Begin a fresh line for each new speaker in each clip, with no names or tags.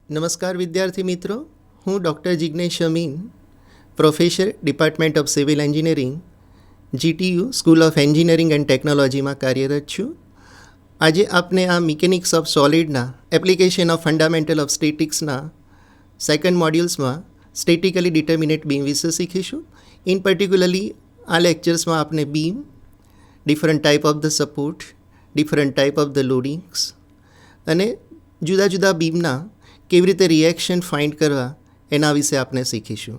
નમસ્કાર વિદ્યાર્થી મિત્રો, હું doctor Jignesh Amin, professor department of civil engineering, GTU school of engineering and ટેકનોલોજીમાં કાર્યરત છું. આજે આપને આ મિકેનિક્સ ઓફ સોલિડના એપ્લિકેશન ઓફ ફંડામેન્ટલ ઓફ સ્ટેટિક્સના સેકન્ડ મોડ્યુલ્સમાં સ્ટેટિકલી ડિટર્મિનેટ બીમ વિશે શીખીશું. ઇન પર્ટિક્યુલરલી આ લેક્ચર્સમાં આપને beam, different type of the support, different type of the loadings અને જુદા જુદા બીમના કેવી રીતે રિએક્શન ફાઇન્ડ કરવા એના વિશે આપણે શીખીશું.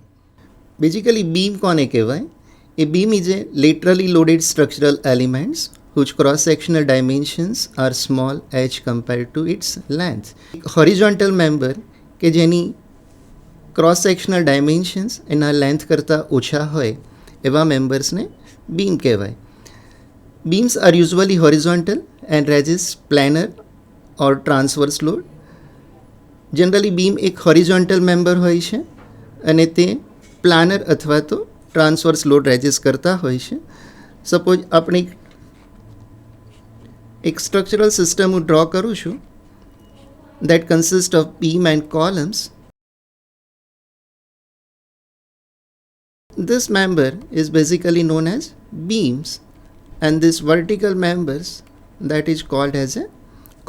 બેઝિકલી બીમ કોને કહેવાય? A beam is a laterally loaded structural elements whose cross-sectional dimensions are small as compared to its length. Horizontal member કે જેની ક્રોસ-સેક્શનલ ડાયમેન્શન્સ એના લેન્થ કરતાં ઓછા હોય એવા મેમ્બર્સને બીમ કહેવાય. BIMS are usually horizontal and resist planar or transverse load. Generally beam એક horizontal member હોય છે અને તે પ્લાનર અથવા તો ટ્રાન્સવર્સ લોડ રેઝિસ્ટ કરતા હોય છે. સપોઝ આપણે એક સ્ટ્રક્ચરલ સિસ્ટમ હું ડ્રો કરું છું that consists of beam and columns. This member is basically known as beams and this vertical members that is called as a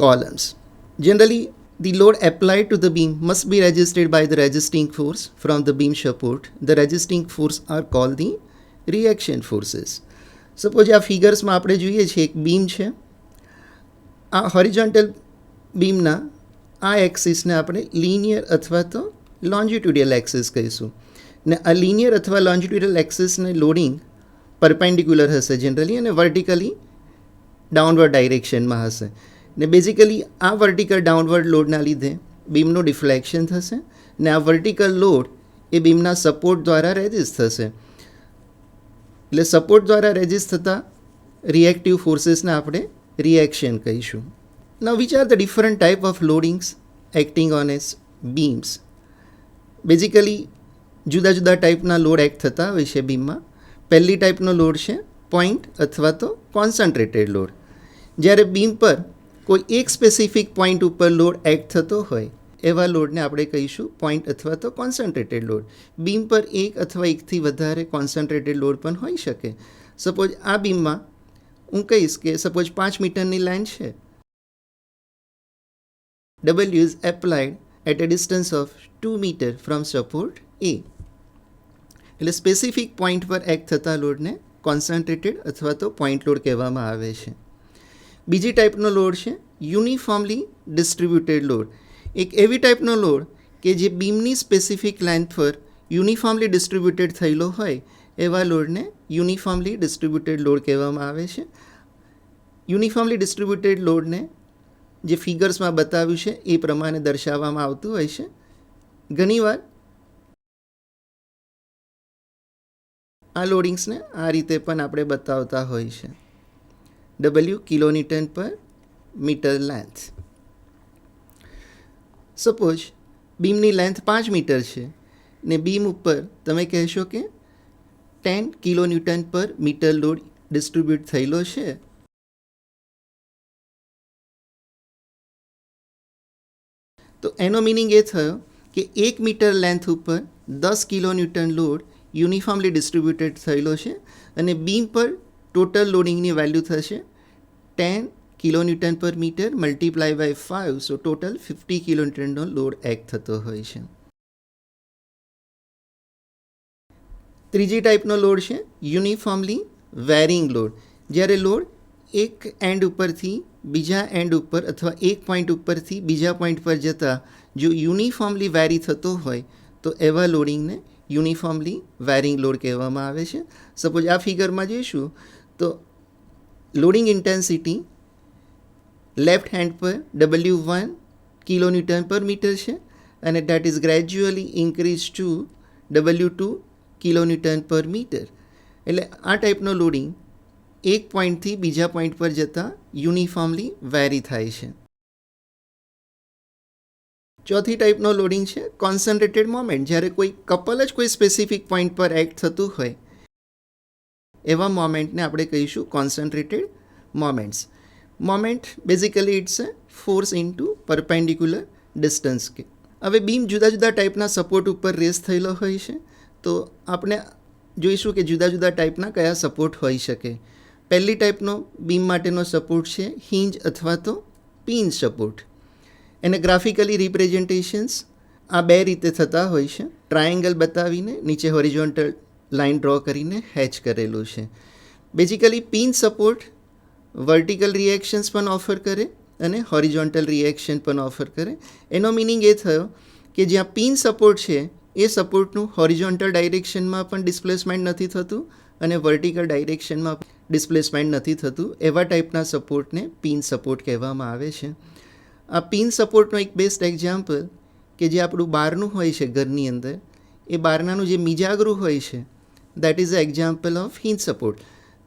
columns. Generally the load applied to the beam must be resisted by the resisting force from the beam support. The resisting force are called the reaction forces. Suppose આ ફિગર્સમાં આપણે જોઈએ છીએ એક beam છે. આ horizontal બીમના આ એક્સિસને આપણે લિનિયર અથવા તો લોન્જિટ્યુડિયલ એક્સિસ કહીશું ને આ લિનિયર અથવા લોન્જિટ્યુડિયલ એક્સિસને લોડિંગ પરપેન્ડિક્યુલર હશે જનરલી અને વર્ટિકલી ડાઉનવર્ડ ડાયરેક્શનમાં હશે ને બેઝિકલી આ વર્ટિકલ ડાઉનવર્ડ લોડના લીધે બીમનું ડિફ્લેક્શન થશે ને આ વર્ટિકલ લોડ એ બીમના સપોર્ટ દ્વારા રેઝિસ્ટ થશે. એટલે સપોર્ટ દ્વારા રેઝિસ્ટ થતા રિએક્ટિવ ફોર્સીસને આપણે reaction કહીશું. Now which are the different type of loadings acting on as beams? Basically જુદા જુદા ટાઈપના લોડ એક્ટ થતા હોય છે બીમમાં. પહેલી ટાઈપનો લોડ છે પોઈન્ટ અથવા તો કોન્સન્ટ્રેટેડ લોડ. જ્યારે બીમ પર કોઈ એક સ્પેસિફિક પોઈન્ટ ઉપર લોડ એક્ટ થતો હોય એવા લોડને આપણે કહીશું પોઈન્ટ અથવા તો કોન્સન્ટ્રેટેડ લોડ. બીમ પર એક અથવા એકથી વધારે કોન્સન્ટ્રેટેડ લોડ પણ હોઈ શકે. સપોઝ આ બીમમાં હું કહીશ કે સપોઝ 5 મીટરની લાઇન છે. W is applied at a distance of 2 meter from support A. એટલે સ્પેસિફિક પોઈન્ટ પર એક્ટ થતા લોડને કોન્સન્ટ્રેટેડ અથવા તો પોઈન્ટ લોડ કહેવામાં આવે છે. બીજી ટાઈપનો લોડ છે યુનિફોર્મલી ડિસ્ટ્રીબ્યુટેડ લોડ. એક એવી ટાઈપનો લોડ કે જે બીમની સ્પેસિફિક લેન્થ પર યુનિફોર્મલી ડિસ્ટ્રીબ્યુટેડ થયેલો હોય એવા લોડને યુનિફોર્મલી ડિસ્ટ્રીબ્યુટેડ લોડ કહેવામાં આવે છે. યુનિફોર્મલી ડિસ્ટ્રીબ્યુટેડ લોડને જે ફિગર્સમાં બતાવ્યું છે એ પ્રમાણે દર્શાવવામાં આવતું હોય છે. ઘણીવાર આ લોડિંગ્સને આ રીતે પણ આપણે બતાવતા હોય છે. W કિલોન્યુટન પર મીટર લેન્થ. સપોઝ બીમની લેન્થ 5 મીટર છે ને બીમ ઉપર તમે કહેશો કે 10 કિલોન્યુટન પર મીટર લોડ ડિસ્ટ્રીબ્યુટ થયેલો છે. તો એનો મિનિંગ એ થયો કે 1 મીટર લેન્થ ઉપર 10 કિલોન્યુટન લોડ યુનિફોર્મલી ડિસ્ટ્રીબ્યુટેડ થયેલો છે અને બીમ પર ટોટલ લોડિંગની વેલ્યુ થશે 10 કિલોન્યુટન પર metre multiply by 5. So total 50 કિલોન્યુટનનો લોડ એક્ટ થતો હોય છે. ત્રીજી ટાઈપનો લોડ છે યુનિફોર્મલી વેરિંગ લોડ. જ્યારે લોડ એક એન્ડ ઉપરથી બીજા એન્ડ ઉપર અથવા એક પોઈન્ટ ઉપરથી બીજા પોઈન્ટ પર જતાં જો યુનિફોર્મલી વેરી થતો હોય તો એવા લોડિંગને યુનિફોર્મલી વેરિંગ લોડ કહેવામાં આવે છે. સપોઝ આ ફિગરમાં જોઈશું તો લોડિંગ ઇન્ટેન્સિટી લેફ્ટ હેન્ડ પર W1 કિલોન્યુટન પર મીટર છે અને that is gradually increase to W2 kilonewton પર મીટર. એટલે આ ટાઈપનો લોડિંગ એક પોઈન્ટથી બીજા પોઈન્ટ પર જતાં યુનિફોર્મલી વેરી થાય છે. ચોથી ટાઈપનો લોડિંગ છે કોન્સન્ટ્રેટેડ મોમેન્ટ. જ્યારે કોઈ કપલ જ કોઈ સ્પેસિફિક પોઈન્ટ પર એક્ટ થતું હોય એવા મોમેન્ટને આપણે કહીશું concentrated moments. Moment basically it's a force into perpendicular distance. હવે બીમ જુદા જુદા ટાઈપના સપોર્ટ ઉપર રેસ થયેલો હોય છે, તો આપણે જોઈશું કે જુદા જુદા ટાઈપના કયા સપોર્ટ હોઈ શકે. પહેલી ટાઈપનો બીમ માટેનો સપોર્ટ છે હિંજ અથવા તો પિન સપોર્ટ. એને ગ્રાફિકલી રિપ્રેઝન્ટેશન્સ આ બે રીતે થતા હોય છે. ટ્રાયેંગલ બતાવીને નીચે હોરિઝોન્ટલ લાઇન ડ્રો કરીને હેચ કરેલું છે. Basically pin support vertical reactions પણ ઓફર કરે અને હોરિઝોન્ટલ રિએક્શન પણ ઓફર કરે. એનો મિનિંગ એ થયો કે જ્યાં પિન સપોર્ટ છે એ સપોર્ટનું હોરિઝોન્ટલ ડાયરેક્શનમાં પણ ડિસ્પ્લેસમેન્ટ નથી થતું અને વર્ટિકલ ડાયરેક્શનમાં ડિસ્પ્લેસમેન્ટ નથી થતું. એવા ટાઈપના સપોર્ટને પિન સપોર્ટ કહેવામાં આવે છે. આ પિન સપોર્ટનો એક બેસ્ટ એક્ઝામ્પલ કે જે આપણું બારનું હોય છે ઘરની અંદર, એ બારનાનું જે મિજાગરું હોય છે that is a example of hinge support.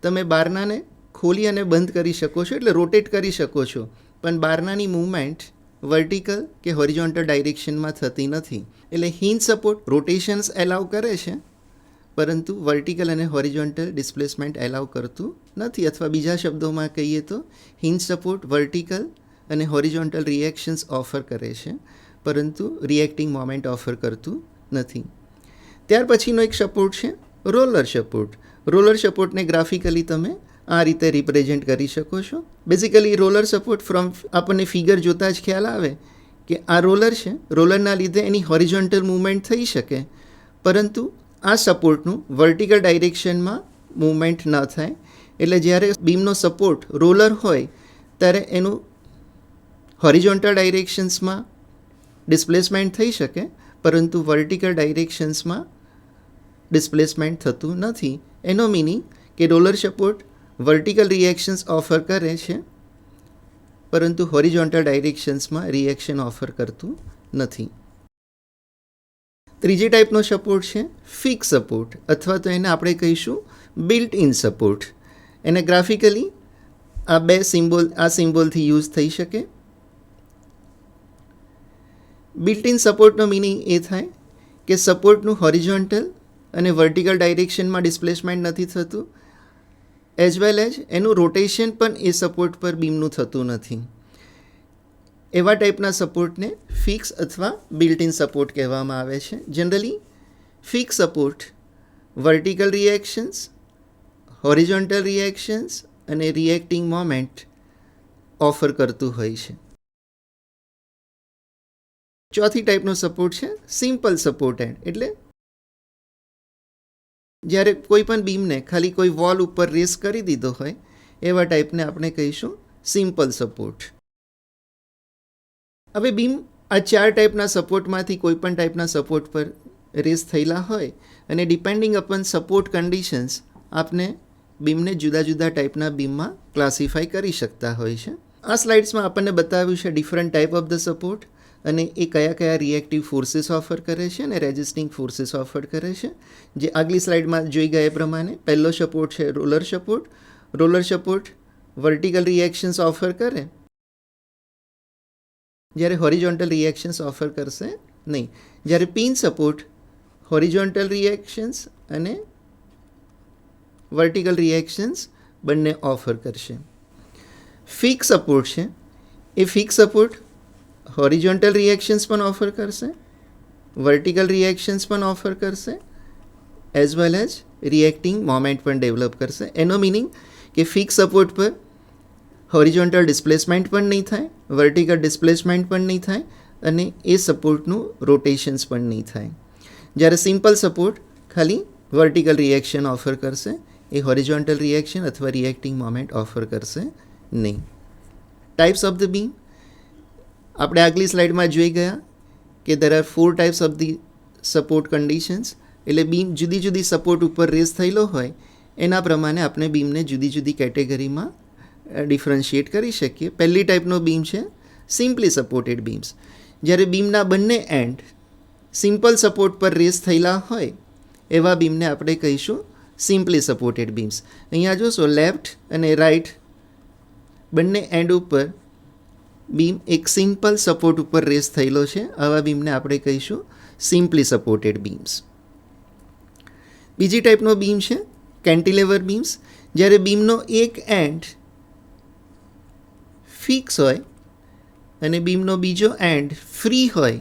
તમે બારનાને ખોલી અને બંધ કરી શકો છો, એટલે રોટેટ કરી શકો છો, પણ બારનાની મૂવમેન્ટ વર્ટિકલ કે હોરિઝોન્ટલ ડાયરેક્શનમાં થતી નથી. એટલે હિંજ સપોર્ટ રોટેશન્સ એલાવ કરે છે પરંતુ વર્ટિકલ અને હોરિઝોન્ટલ ડિસ્પ્લેસમેન્ટ એલાવ કરતું નથી. અથવા બીજા શબ્દોમાં કહીએ તો હિંજ સપોર્ટ વર્ટિકલ અને હોરિઝોન્ટલ રિએક્શન્સ ઓફર કરે છે પરંતુ રિએક્ટિંગ મોમેન્ટ ઓફર કરતું નથી. ત્યાર પછીનો એક સપોર્ટ છે રોલર સપોર્ટ. રોલર સપોર્ટને ગ્રાફિકલી તમે આ રીતે રિપ્રેઝેન્ટ કરી શકો છો. બેઝિકલી રોલર સપોર્ટ ફ્રોમ આપણને ફિગર જોતાં જ ખ્યાલ આવે કે આ રોલર છે. રોલરના લીધે એની હોરિઝોન્ટલ મૂવમેન્ટ થઈ શકે પરંતુ આ સપોર્ટનું વર્ટિકલ ડાયરેક્શનમાં મૂવમેન્ટ ન થાય. એટલે જ્યારે બીમનો સપોર્ટ રોલર હોય ત્યારે એનું હોરિઝોન્ટલ ડાયરેક્શન્સમાં ડિસ્પ્લેસમેન્ટ થઈ શકે પરંતુ વર્ટિકલ ડાયરેક્શન્સમાં ડિસ્પ્લેસમેન્ટ થતું નથી. એનો મિનિંગ કે roller support vertical reactions offer કરે છે પરંતુ હોરિઝોન્ટલ ડાયરેક્શન્સમાં રિએક્શન ઓફર કરતું નથી. ત્રીજી ટાઈપનો સપોર્ટ છે ફિક્સ સપોર્ટ અથવા તો એને આપણે કહીશું બિલ્ટ ઇન સપોર્ટ. એને ગ્રાફિકલી આ બે સિમ્બોલથી યુઝ થઈ શકે. બિલ્ટ ઇન સપોર્ટનો મિનિંગ એ થાય કે સપોર્ટનું હોરિઝોન્ટલ અને વર્ટિકલ ડાયરેક્શનમાં ડિસ્પ્લેસમેન્ટ નથી થતું એઝ વેલ એઝ એનું રોટેશન પણ એ સપોર્ટ પર બીમનું થતું નથી. એવા ટાઈપના સપોર્ટને ફિક્સ અથવા બિલ્ટ ઇન સપોર્ટ કહેવામાં આવે છે. Generally fix support vertical reactions, horizontal reactions અને રિએક્ટિંગ મોમેન્ટ ઓફર કરતું હોય છે. ચોથી ટાઈપનો સપોર્ટ છે સિમ્પલ સપોર્ટ એન્ડ. એટલે જ્યારે કોઈ પણ બીમને ખાલી કોઈ વોલ ઉપર રેસ કરી દીધો હોય એવા ટાઈપને આપણે કહીશું સિમ્પલ સપોર્ટ. હવે બીમ આ ચાર ટાઈપના સપોર્ટમાંથી કોઈ પણ ટાઈપના સપોર્ટ પર રેસ થયેલા હોય અને ડિપેન્ડિંગ અપોન સપોર્ટ કન્ડિશન્સ આપને બીમને જુદા જુદા ટાઈપના બીમમાં ક્લાસિફાઈ કરી શકતા હોય છે. આ સ્લાઇડ્સમાં આપણને બતાવ્યું છે different type of the support અને એ કયા કયા રિએક્ટિવ ફોર્સીસ ઓફર કરે છે અને રેઝિસ્ટિંગ ફોર્સીસ ઓફર કરે છે. જે આગલી સ્લાઇડમાં જોઈ ગયા એ પ્રમાણે પહેલો સપોર્ટ છે roller support. Roller support vertical reactions offer કરે જ્યારે હોરિઝોન્ટલ રિએક્શન્સ ઓફર કરશે નહીં. જ્યારે પિન સપોર્ટ હોરિઝોન્ટલ રિએક્શન્સ અને વર્ટિકલ રિએક્શન્સ બંને ઓફર કરશે. ફિક્સ સપોર્ટ છે એ ફિક્સ સપોર્ટ હોરિઝોન્ટલ રિએક્શન્સ પણ ઓફર કરશે, વર્ટિકલ રિએક્શન્સ પણ ઓફર કરશે as well as reacting moment પણ ડેવલપ કરશે. એનો મિનિંગ કે ફિક્સ સપોર્ટ પર હોરિઝોન્ટલ ડિસ્પ્લેસમેન્ટ પણ નહીં થાય, વર્ટિકલ ડિસ્પ્લેસમેન્ટ પણ નહીં થાય અને એ સપોર્ટનું રોટેશન્સ પણ નહીં થાય. જ્યારે સિમ્પલ સપોર્ટ ખાલી વર્ટિકલ રિએક્શન ઓફર કરશે, એ હોરિઝોન્ટલ રિએક્શન અથવા રિએક્ટિંગ મોમેન્ટ ઓફર કરશે નહીં. ટાઈપ્સ ઓફ ધ બીમ આપણે આગલી સ્લાઇડમાં જોઈ ગયા કે there are 4 types of the support conditions. એટલે બીમ જુદી જુદી સપોર્ટ ઉપર રેસ થયેલો હોય એના પ્રમાણે આપણે બીમને જુદી જુદી કેટેગરીમાં ડિફરન્શિએટ કરી શકીએ. પહેલી ટાઈપનો બીમ છે સિમ્પલી સપોર્ટેડ બીમ્સ. જ્યારે બીમના બંને એન્ડ સિમ્પલ સપોર્ટ પર રેસ થયેલા હોય એવા બીમને આપણે કહીશું સિમ્પલી સપોર્ટેડ બીમ્સ. અહીંયા જોશો લેફ્ટ અને રાઇટ બંને એન્ડ ઉપર બીમ એક સિમ્પલ સપોર્ટ ઉપર રેસ થયેલો છે. આવા બીમને આપણે કહીશું સિમ્પલી સપોર્ટેડ બીમ્સ. બીજી ટાઈપનો બીમ છે કેન્ટિલેવર બીમ્સ. જ્યારે બીમનો એક એન્ડ ફિક્સ હોય અને બીમનો બીજો એન્ડ ફ્રી હોય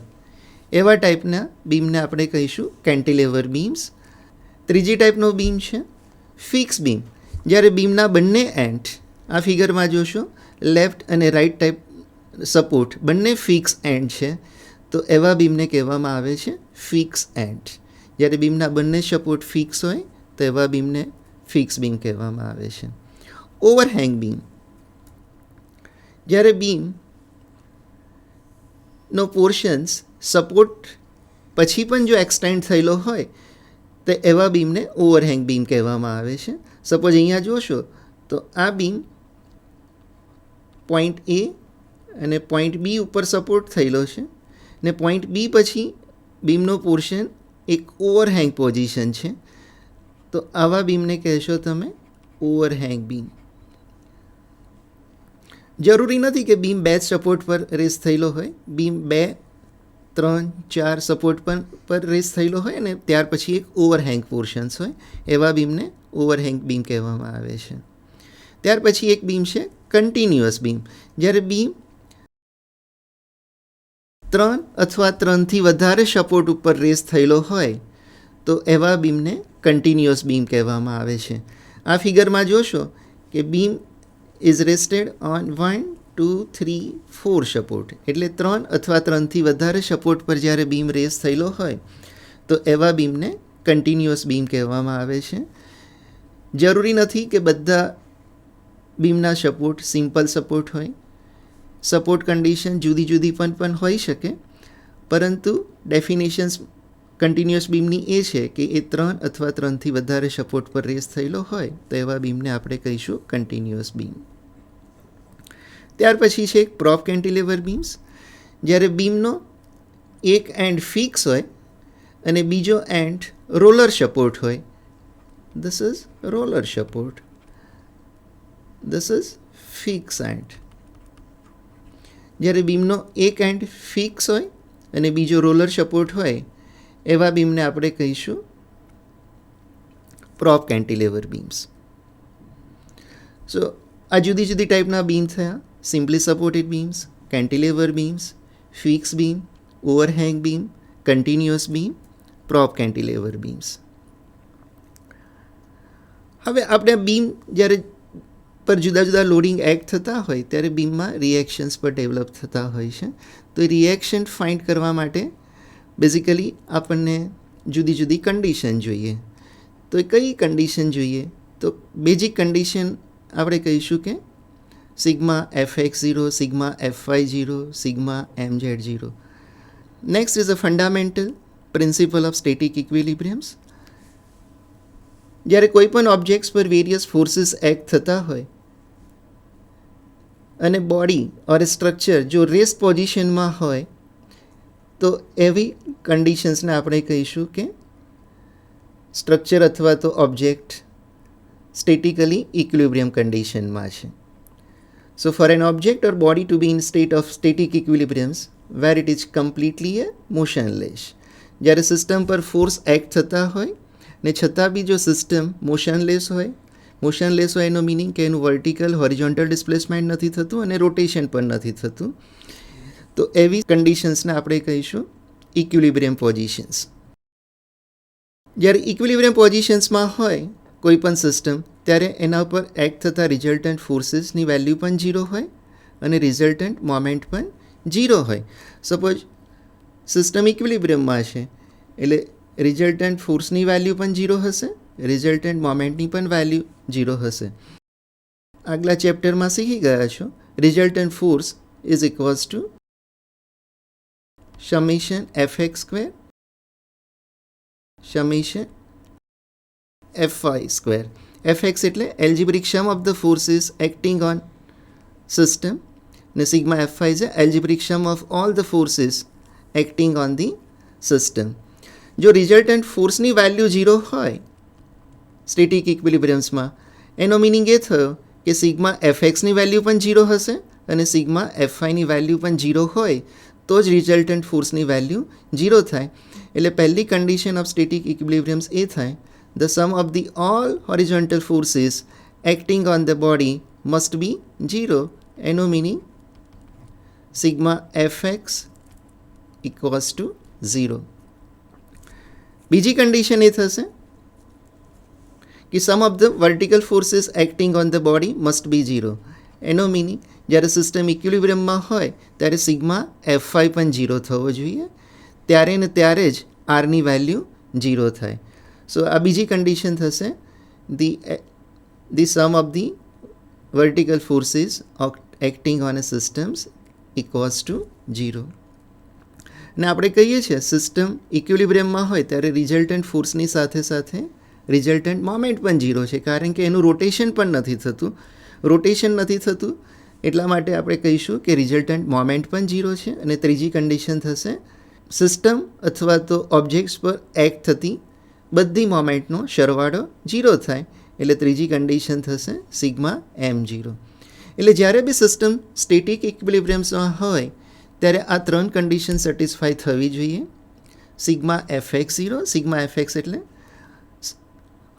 એવા ટાઈપના બીમને આપણે કહીશું કેન્ટિલેવર બીમ્સ. ત્રીજી ટાઈપનો બીમ છે ફિક્સ બીમ. જ્યારે બીમના બંને એન્ડ, આ ફિગરમાં જોશો લેફ્ટ અને રાઇટ ટાઈપ સપોર્ટ બંને ફિક્સ એન્ડ છે, તો એવા બીમને કહેવામાં આવે છે ફિક્સ એન્ડ. જ્યારે બીમના બંને સપોર્ટ ફિક્સ હોય તો એવા બીમને ફિક્સ બીમ કહેવામાં આવે છે. Overhang beam. જ્યારે બીમનો પોર્શન્સ સપોર્ટ પછી પણ જો એક્સટેન્ડ થયેલો હોય તો એવા બીમને ઓવરહેંગ બીમ કહેવામાં આવે છે. સપોઝ અહીંયા જોશો તો આ બીમ પોઈન્ટ એ અને પોઈન્ટ બી ઉપર સપોર્ટ થયેલો છે ને પોઈન્ટ બી પછી બીમનો પોર્શન એક ઓવરહેંગ પોઝિશન છે, તો આવા બીમને કહેશો તમે ઓવરહેંગ બીમ. જરૂરી નથી કે બીમ બે જ સપોર્ટ પર રેસ થયેલો હોય. બીમ 2, 3, 4 સપોર્ટ પર રેસ થયેલો હોય અને ત્યાર પછી એક ઓવરહેંગ પોર્શન્સ હોય, એવા બીમને ઓવરહેંગ બીમ કહેવામાં આવે છે. ત્યાર પછી એક બીમ છે કન્ટિન્યુઅસ બીમ. જ્યારે બીમ 3 અથવા 3થી વધારે સપોર્ટ ઉપર રેસ થયેલો હોય તો એવા બીમને કન્ટિન્યુઅસ બીમ કહેવામાં આવે છે. આ ફિગરમાં જોશો કે beam is rested on 1, 2, 3, 4 support, એટલે 3 અથવા 3થી વધારે સપોર્ટ પર જ્યારે બીમ રેસ થયેલો હોય તો એવા બીમને કન્ટિન્યુઅસ બીમ કહેવામાં આવે છે. જરૂરી નથી કે બધા બીમના સપોર્ટ સિમ્પલ સપોર્ટ હોય. સપોર્ટ કન્ડિશન જુદી જુદી પણ હોઈ શકે, પરંતુ ડેફિનેશન્સ કન્ટિન્યુઅસ બીમની એ છે કે એ 3 અથવા 3થી વધારે સપોર્ટ પર રેસ થયેલો હોય તો એવા બીમને આપણે કહીશું કન્ટિન્યુઅસ બીમ. ત્યાર પછી છે પ્રોપ કેન્ટિલેવર બીમ્સ. જ્યારે બીમનો એક એન્ડ ફિક્સ હોય અને બીજો એન્ડ રોલર સપોર્ટ હોય, this is roller support, this is fix and. જ્યારે બીમનો એક એન્ડ ફિક્સ હોય અને બીજો રોલર સપોર્ટ હોય એવા બીમને આપણે કહીશું પ્રોપ કેન્ટિલેવર બીમ્સ. સો આ જુદી જુદી ટાઈપના બીમ થયા: simply supported beams, cantilever beams, fix beam, overhang beam, continuous beam, prop cantilever beams. હવે આપણે બીમ જ્યારે પર જુદા જુદા લોડિંગ એક્ટ થતા હોય ત્યારે બીમમાં રિએક્શન્સ પર ડેવલપ થતા હોય છે. તો એ રિએક્શન ફાઇન્ડ કરવા માટે બેઝિકલી આપણને જુદી જુદી કન્ડિશન જોઈએ. તો એ કઈ કન્ડિશન જોઈએ? તો બેઝિક કન્ડિશન આપણે કહીશું કે sigma fx0, sigma fy0, sigma mz0. Next is a fundamental principle of static equilibriums. જ્યારે કોઈ પણ ઓબ્જેક્ટ્સ પર વેરિયસ ફોર્સીસ એક્ટ થતા હોય અને બોડી ઓર સ્ટ્રક્ચર જો રેસ્ટ પોઝિશનમાં હોય તો એવી કન્ડિશન્સને આપણે કહીશું કે સ્ટ્રક્ચર અથવા તો ઓબ્જેક્ટ સ્ટેટિકલી ઇક્વિલિબ્રિયમ કન્ડિશનમાં છે. So for an object or body to be in state of static equilibriums where it is completely a motionless. જ્યારે સિસ્ટમ પર ફોર્સ એક્ટ થતા હોય ને છતાં બી જો સિસ્ટમ મોશનલેસ હોય એનો મિનિંગ કે એનું વર્ટિકલ હોરિઝોન્ટલ ડિસ્પ્લેસમેન્ટ નથી થતું અને રોટેશન પણ નથી થતું, તો એવી કન્ડિશન્સને આપણે કહીશું ઇક્વિલિબ્રિયમ પોઝિશન્સ. જ્યારે ઇક્વિલિબ્રિયમ પોઝિશન્સમાં હોય કોઈ પણ સિસ્ટમ ત્યારે એના ઉપર એક્ટ થતા રિઝલ્ટન્ટ ફોર્સીસની વેલ્યુ પણ 0 હોય અને રિઝલ્ટન્ટ મોમેન્ટ પણ 0 હોય. સપોઝ સિસ્ટમ ઇક્વિલિબ્રિયમમાં છે એટલે રિઝલ્ટન્ટ ફોર્સની વેલ્યુ પણ 0 હશે, રિઝલ્ટન્ટ મોમેન્ટની પણ વેલ્યુ 0 હશે. આગલા ચેપ્ટરમાં શીખી ગયા છો resultant force is equals to summation fx square summation fy square. fx એટલે algebraic sum of the forces acting on system ને સિગ્મા fy છે algebraic sum of all the forces acting on the system. જો રિઝલ્ટન્ટ ફોર્સની value 0 હોય static ઇક્વિલિબ્રિયમ્સમાં, એનો meaning એ થયો કે સિગ્મા fxની વેલ્યુ પણ 0 હશે અને સિગ્મા fyની વેલ્યુ પણ 0 હોય તો જ રિઝલ્ટન્ટ ફોર્સની વેલ્યુ 0 થાય. એટલે પહેલી કન્ડિશન ઓફ સ્ટેટિક ઇક્વિલિબ્રિયમ્સ એ થાય the sum of the all horizontal forces acting on the body must be 0. એનો meaning sigma fx equals to 0. બીજી કન્ડિશન એ થશે કે sum of the vertical forces acting on the body must be 0. એનો meaning જ્યારે system ઇક્વિલિબ્રિયમમાં હોય ત્યારે sigma F5 પણ 0 થવો જોઈએ, ત્યારે ને ત્યારે જ આરની વેલ્યુ 0 થાય. સો આ બીજી કન્ડિશન થશે, the sum of the vertical forces acting on a systems equals to 0. ને આપણે કહીએ છીએ સિસ્ટમ ઇક્વિલિબ્રિયમમાં હોય ત્યારે રિઝલ્ટન્ટ ફોર્સની સાથે સાથે રિઝલ્ટન્ટ મોમેન્ટ પણ 0 છે, કારણ કે એનું રોટેશન પણ નથી થતું. રોટેશન નથી થતું એટલા માટે આપણે કહીશું કે રિઝલ્ટન્ટ મોમેન્ટ પણ 0 છે. અને ત્રીજી કન્ડિશન થશે સિસ્ટમ અથવા તો ઓબ્જેક્ટ્સ પર એક્ટ થતી બધી મોમેન્ટનો સરવાળો 0 થાય, એટલે ત્રીજી કન્ડિશન થશે સિગ્મા M0. એટલે જ્યારે બી સિસ્ટમ સ્ટેટિક ઇક્વિલિબ્રિયમ્સમાં હોય ત્યારે આ ત્રણ કન્ડિશન સેટિસ્ફાય થવી જોઈએ. સિગ્મા Fx0, સિગ્મા Fx એટલે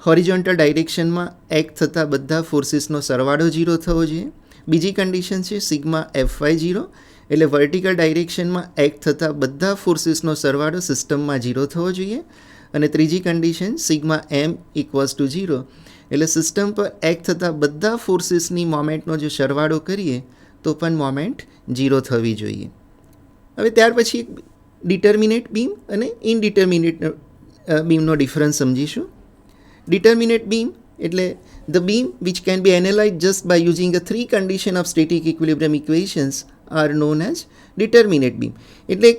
હોરિઝોન્ટલ ડાયરેક્શનમાં એક્ટ થતા બધા ફોર્સીસનો સરવાળો 0 થવો જોઈએ. બીજી કન્ડિશન છે સિગ્મા Fy0, એટલે વર્ટિકલ ડાયરેક્શનમાં એક્ટ થતા બધા ફોર્સીસનો સરવાળો સિસ્ટમમાં 0 થવો જોઈએ. અને ત્રીજી condition sigma M equals to 0, એટલે સિસ્ટમ પર એક્ટ થતા બધા ફોર્સીસની મોમેન્ટનો જો સરવાળો કરીએ તો પણ મોમેન્ટ 0 થવી જોઈએ. હવે ત્યાર પછી ડિટર્મિનેટ બીમ અને ઇનડિટર્મિનેટ બીમનો ડિફરન્સ સમજીશું. ડિટર્મિનેટ બીમ એટલે the beam which can be analyse just by using a 3 condition of static equilibrium equations are known as determinate beam. એટલે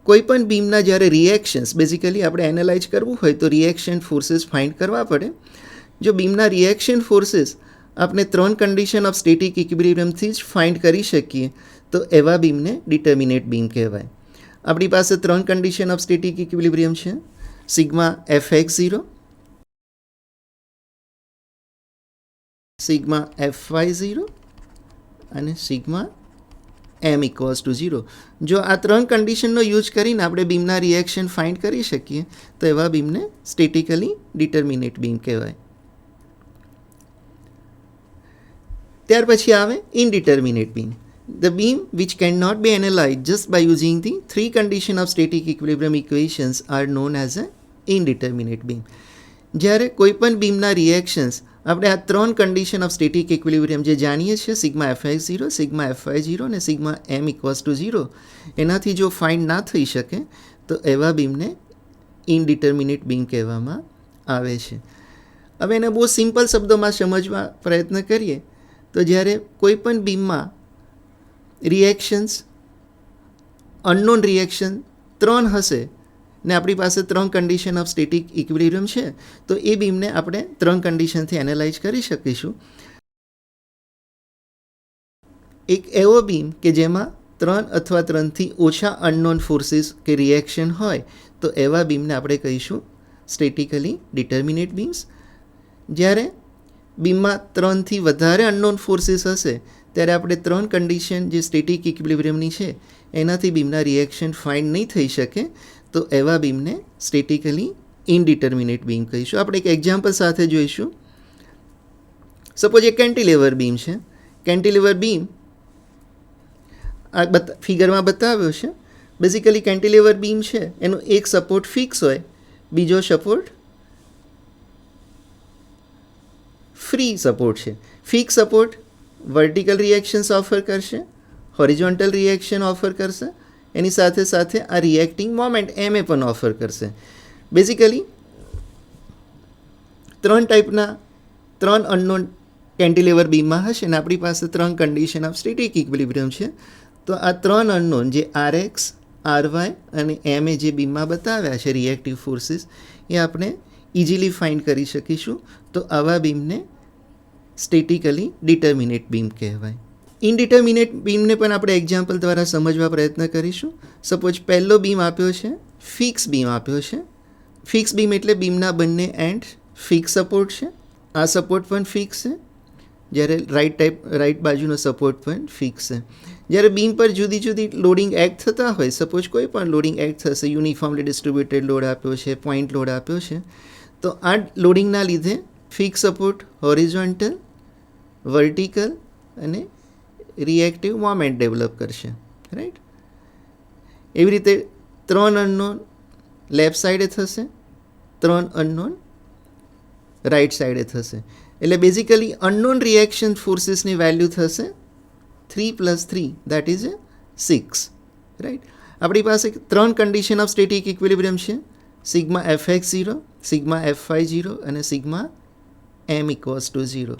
કોઈ પણ બીમના જ્યારે રિએક્શન્સ બેઝિકલી આપણે એનાલાઇઝ કરવું હોય તો રિએક્શન ફોર્સીસ ફાઇન્ડ કરવા પડે. જો બીમના રિએક્શન ફોર્સીસ આપણે 3 કન્ડિશન ઓફ સ્ટેટિક ઇક્વિલિબ્રિયમથી જ ફાઇન્ડ કરી શકીએ તો એવા બીમને ડિટર્મિનેટ બીમ કહેવાય. આપણી પાસે 3 કન્ડિશન ઓફ સ્ટેટિક ઇક્વિલિબ્રિયમ છે, સિગ્મા Fx0, સિગ્મા Fy0 અને સિગ્મા M ઇક્વલ્સ ટુ 0. જો આ 3 કન્ડિશનનો યુઝ કરીને આપણે બીમના રિએક્શન ફાઇન્ડ કરી શકીએ તો એવા બીમને સ્ટેટિકલી ડિટર્મિનેટ બીમ કહેવાય. ત્યાર પછી આવે ઇનડિટર્મિનેટ beam. The beam which cannot be analyzed just by using the 3 condition of static equilibrium equations are known as a indeterminate beam. જ્યારે કોઈ પણ બીમના રિએક્શન્સ આપણે આ 3 કન્ડિશન ઓફ સ્ટેટિક ઇક્વિલિબ્રિયમ જે જાણીએ છીએ સિગ્મા Fx0, સિગ્મા Fy0 અને સિગ્મા M ઇક્વલ્સ ટુ 0 એનાથી જો ફાઇન્ડ ના થઈ શકે તો એવા બીમને ઇનડિટર્મિનેટ બીમ કહેવામાં આવે છે. હવે એને બહુ સિમ્પલ શબ્દોમાં સમજવા પ્રયત્ન કરીએ તો જ્યારે કોઈ પણ બીમમાં રિએક્શન્સ અનનોન રિએક્શન 3 હશે ને આપણી પાસે 3 કન્ડિશન ઓફ સ્ટેટિક ઇક્વિલિબ્રિયમ છે તો એ બીમને આપણે 3 કન્ડિશનથી એનાલાઇઝ કરી શકીશું. એક એવો બીમ કે જેમાં 3 અથવા 3થી ઓછા અનનોન ફોર્સીસ કે રિએક્શન હોય તો એવા બીમને આપણે કહીશું સ્ટેટિકલી ડિટર્મિનેટ બીમ્સ. જ્યારે બીમમાં 3થી વધારે અનનોન ફોર્સીસ હશે ત્યારે આપણે 3 કન્ડિશન જે સ્ટેટિક ઇક્વિલિબ્રિયમની છે એનાથી બીમના રિએક્શન ફાઇન્ડ નહીં થઈ શકે તો એવા બીમને સ્ટેટિકલી ઇનડિટર્મિનેટ બીમ કહીશું. આપણે એક એક્ઝામ્પલ સાથે જોઈશું. સપોઝ એક કેન્ટિલેવર બીમ છે. કેન્ટિલેવર બીમ આ ફિગરમાં બતાવ્યો છે. બેઝિકલી કેન્ટિલેવર બીમ છે એનો એક સપોર્ટ ફિક્સ હોય, બીજો સપોર્ટ ફ્રી સપોર્ટ છે. Fix support vertical reactions offer કરશે, હોરિઝોન્ટલ રિએક્શન ઓફર કરશે, એની સાથે સાથે આ રિએક્ટિંગ મોમેન્ટ એમ પણ ઓફર કરશે. બેઝિકલી 3 ટાઈપના 3 અનનોન કેન્ટિલેવર બીમમાં હશે અને આપણી પાસે 3 કન્ડિશન ઓફ સ્ટેટિક ઇક્વિલિબ્રિયમ છે. તો આ 3 અનનોન જે Rx, Ry અને M જે બીમમાં બતાવ્યા છે રિએક્ટિવ ફોર્સીસ એ આપણે ઇઝીલી ફાઇન્ડ કરી શકીશું. તો આવા બીમને સ્ટેટિકલી ડિટર્મિનેટ બીમ કહેવાય. ઇનડિટર્મિનેટ બીમને પણ આપણે એક્ઝામ્પલ દ્વારા સમજવા પ્રયત્ન કરીશું. સપોઝ પહેલો બીમ આપ્યો છે, ફિક્સ બીમ આપ્યો છે. ફિક્સ બીમ એટલે બીમના બંને એન્ડ ફિક્સ સપોર્ટ છે. આ સપોર્ટ પણ ફિક્સ છે, જ્યારે રાઈટ બાજુનો સપોર્ટ પણ ફિક્સ છે. જ્યારે બીમ પર જુદી જુદી લોડિંગ એક્ટ થતા હોય, સપોઝ કોઈ પણ લોડિંગ એક્ટ થશે, યુનિફોર્મલી ડિસ્ટ્રીબ્યુટેડ લોડ આપ્યો છે, પોઈન્ટ લોડ આપ્યો છે, તો આ લોડિંગના લીધે ફિક્સ સપોર્ટ હોરિઝોન્ટલ, વર્ટિકલ અને રિએક્ટિવ મોમેન્ટ ડેવલપ કરશે. રાઈટ? એવી રીતે 3 અનનોન લેફ્ટ સાઈડે થશે, 3 અનનોન રાઈટ સાઈડે થશે. એટલે બેઝિકલી અનનોન રિએક્શન ફોર્સીસની વેલ્યુ થશે 3 + 3 દેટ ઇઝ 6. રાઈટ. આપણી પાસે 3 કન્ડિશન ઓફ સ્ટેટિક ઇક્વિલિબ્રિયમ છે, સિગ્મા fx0, સિગ્મા fy0 અને સિગ્મા m = 0.